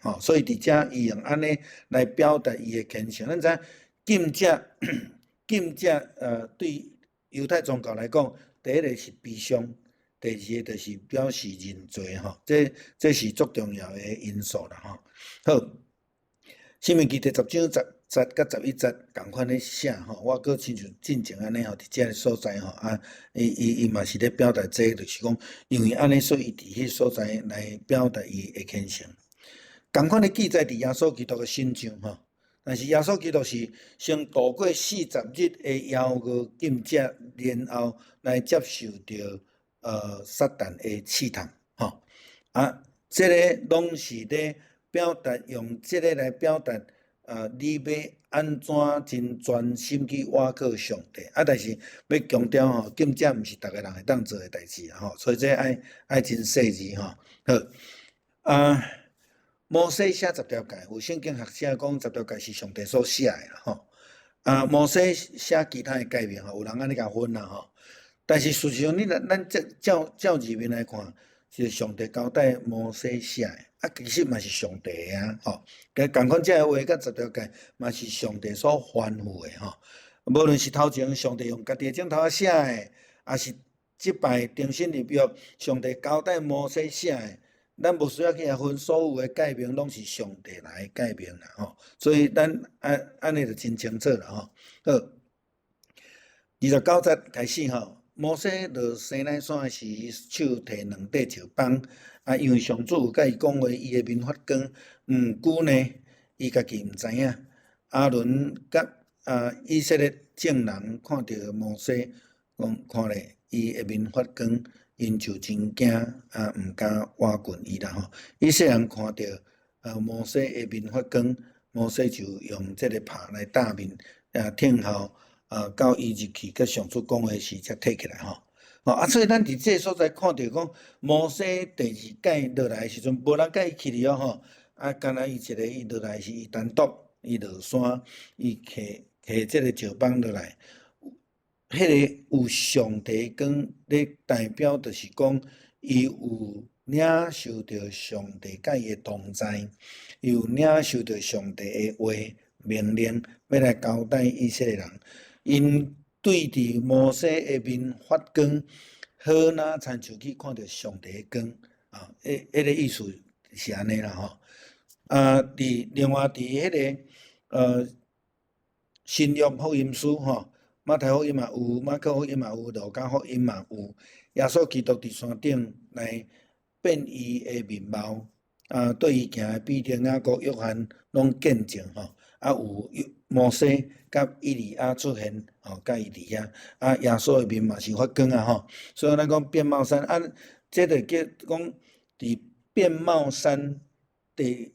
吓所以伫遮伊用安尼来表达伊的虔诚。咱知禁者对犹太宗教来讲，第一个是悲伤，第二个就是表示认罪这是足重要的因素啦好，申命记第10章10节到11节共款咧写我搁亲像进前安尼伫遮个所在伊嘛是咧表达这就是讲，因为安尼所以伫迄所在来表达伊的虔诚。共款的记载伫耶稣基督的身上但是耶稣基督是先度过40日的妖恶禁者，然后来接受着撒旦的试探这个拢是咧表达用这个来表达你要安怎真专心去倚靠上帝但是要强调禁者毋是逐个人会当做的代志所以这爱真细致好摩西写10条诫，有圣经学者讲10条诫是上帝所写的摩西写其他的诫命有人安尼甲分啦但是事实上咱照字面来看，是上帝交代摩西写的其实嘛是上帝的共款这话甲10条诫嘛是上帝所吩咐的无论是头前上帝用家己的镜头写的，也是即摆重新立约，上帝交代摩西写的。咱无需要去分所有的诫命拢是上帝来诫命啦所以咱安尼就真清楚啦好，29节开始摩西落西奈山时，手摕2块石板因为上主有甲伊讲话，伊的面发光。毋久呢，伊家己毋知影。阿伦甲以色列众人看到摩西，看咧伊的面发光。因就真惊毋敢倚近伊啦以色列人看到摩西的面发光，摩西就用这个帕来搭面听候到伊入去甲上主讲话时才摕起来所以咱伫这个所在看到讲摩西第2届落来的时阵，无人甲伊去哩干那伊一个伊落来是伊单独伊落山，伊摕这个石板落来。迄个有上帝光咧代表，就是讲伊有领受着上帝甲伊的同在，伊有领受着上帝的话命令，要来交代以色列人。因对伫摩西的面发光，好若亲像去看到上帝的光迄个意思是安尼啦另外伫迄个新约福音书马太福音嘛有，马可福音嘛有，路加福音嘛有。耶稣基督伫山顶来变伊的面貌对伊行的彼得、雅各、约翰拢见证有摩西甲以利亚出现甲伊伫遐耶稣的面嘛是发光所以咱讲变貌山这就叫讲伫变貌山的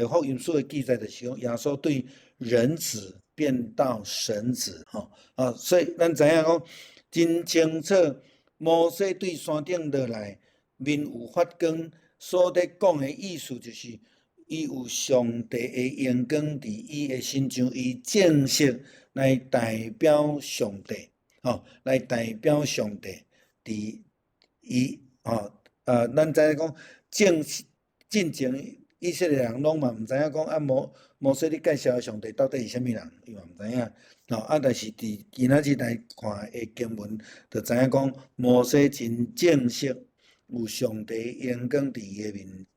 福音书的记载，就是讲耶稣对人子变到神子所以咱知影讲真清楚，摩西对山顶落来，面有发光，所咧讲的意思就是伊有上帝的阳光伫伊的身上，伊正式来代表上帝来代表上帝伫伊咱知影讲进前以色列人拢嘛毋知影讲摩西咧介绍上帝到底是啥物人，伊嘛毋知影但是伫今仔日来看的经文，就知影讲摩西真正式有上帝阳光伫伊的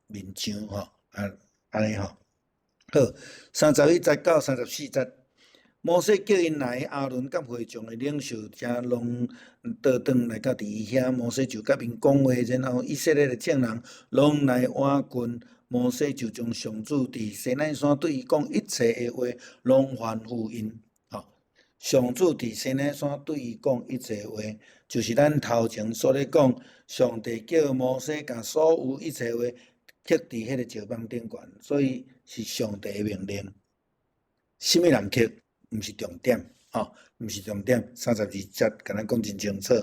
面上安尼好，31节到34节。摩西叫因来，阿伦甲会众的领袖才拢倒转来到伫伊遐。摩西就甲因讲话，然后以色列的众人拢来倚近。摩西就将上主伫西奈山对伊讲一切的话，拢吩咐因上主伫西奈山对伊讲一切话，就是咱头前所咧讲，上帝叫摩西甲所有一切话刻伫迄个石板顶悬，所以是上帝的命令。什么人刻，毋是重点，毋是重点。32节甲咱讲真清楚。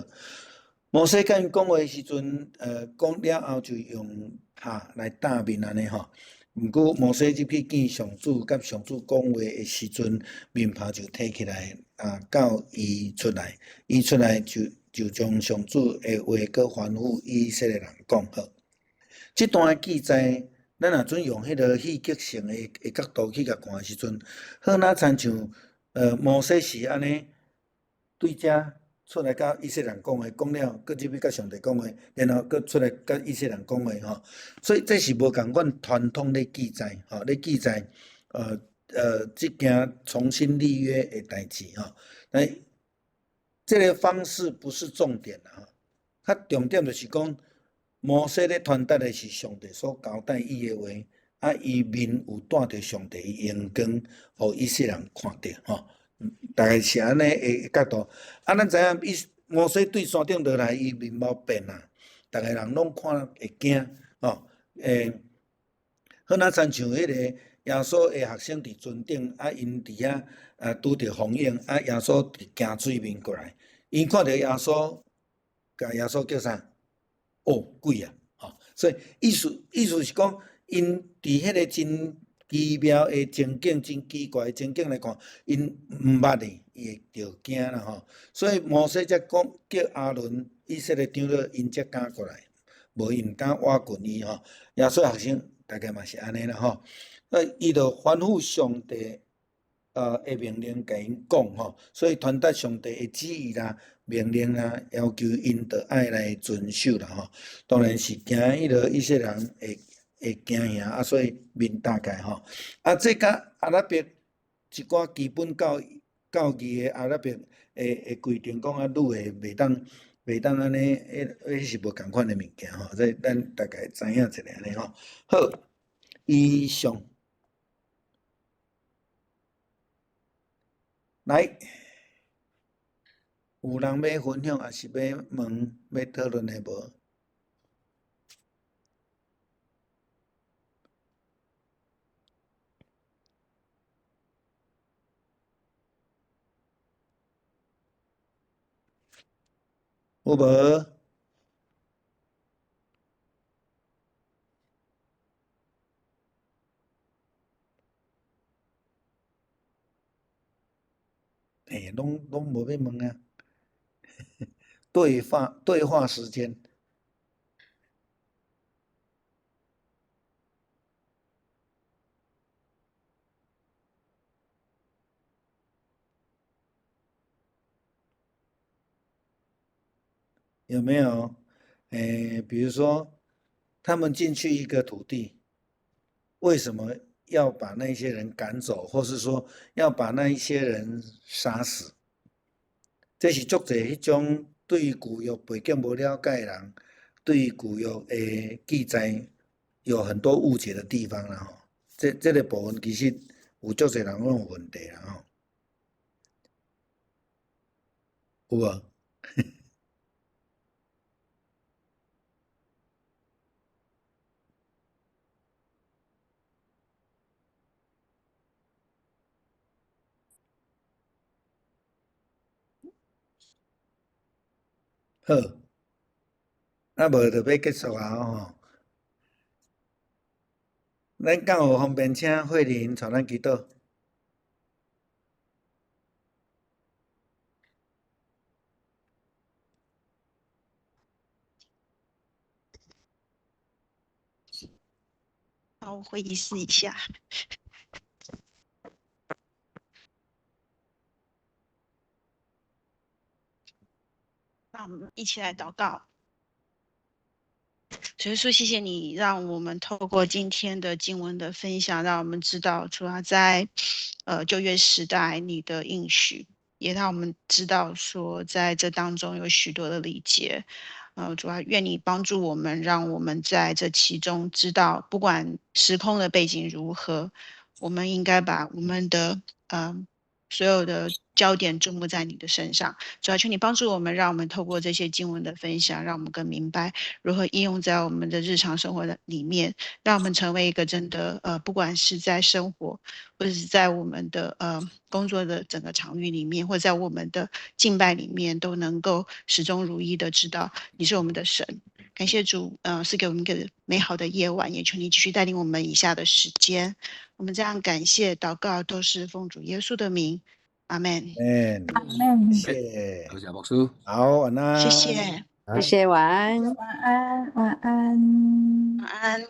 摩西甲因讲话时阵，讲了后就用拍来打面安尼吼。毋过摩西入去见上主，甲上主讲话的时阵，面拍就摕起来，到伊出来，伊出来就将上主的话搁吩咐以色列人讲好。即段记载，咱若准用迄个戏剧性的角度去甲看的时阵，好若亲像摩西是安尼对遮出来甲以色列人讲话，讲了，搁入去甲上帝讲话，然后搁出来甲以色列人讲话吼。所以这是无共款传统咧记载，咧记载即件重新立约的代志吼。这个方式不是重点啦，较重点就是讲。摩西咧传达的是上帝所交代伊的话，伊面有带着上帝阳光，互以色列人看到吼。大概是安尼的角度。咱知影，摩西对山顶落来，伊面貌变啊，逐个人拢看会惊吼。好若亲像迄个耶稣的学生伫船顶，因伫遐拄着风影，耶稣伫行水面过来，因看到耶稣，甲耶稣叫啥？鬼啊！所以意思是讲，因伫迄个真奇妙的情景、真奇怪的情景来看，因毋捌的，伊会着惊啦吼。所以摩西才讲叫阿伦以色列长老，因才敢过来，无因毋敢挖滚伊吼。耶稣学生大概嘛是安尼啦吼。伊就吩咐上帝的命令甲因讲吼，所以传达上帝的旨意啦。命令啦，要求因着爱来遵守啦吼。当然是惊迄个以色列人会惊吓，所以面大概吼。这甲阿拉伯一寡基本教义的阿拉伯会规定讲女的袂当安尼，迄是无共款的物件吼。这咱大概知影一下安尼吼。好，以上来。有人要分享，还是要问、要讨论的无？有无？拢无要问啊。对话时间。有没有？比如说，他们进去一个土地，为什么要把那些人赶走，或是说要把那一些人杀死？这是足侪迄种对于古约背景无了解的人，对于古约的记载有很多误解的地方啦吼。这个部分其实有足侪人拢有问题啦吼。有无？好，无就要结束啊吼。咱敢有方便请慧玲带咱祈祷？好，我会意识一下。那我们一起来祷告。所以说，谢谢你让我们透过今天的经文的分享，让我们知道主要在旧约时代你的应许，也让我们知道说在这当中有许多的理解。主要愿你帮助我们，让我们在这其中知道，不管时空的背景如何，我们应该把我们的所有的焦点注目在你的身上。主要求你帮助我们，让我们透过这些经文的分享，让我们更明白如何应用在我们的日常生活的里面，让我们成为一个真的不管是在生活，或者是在我们的工作的整个场域里面，或者在我们的敬拜里面，都能够始终如一的知道你是我们的神。感谢主，赐给我们一个美好的夜晚，也求你继续带领我们以下的时间。我们这样感谢祷告，都是奉主耶稣的名，阿门。谢谢，多谢牧师。好，晚安。谢谢，谢谢，晚安。晚安，晚安。晚安。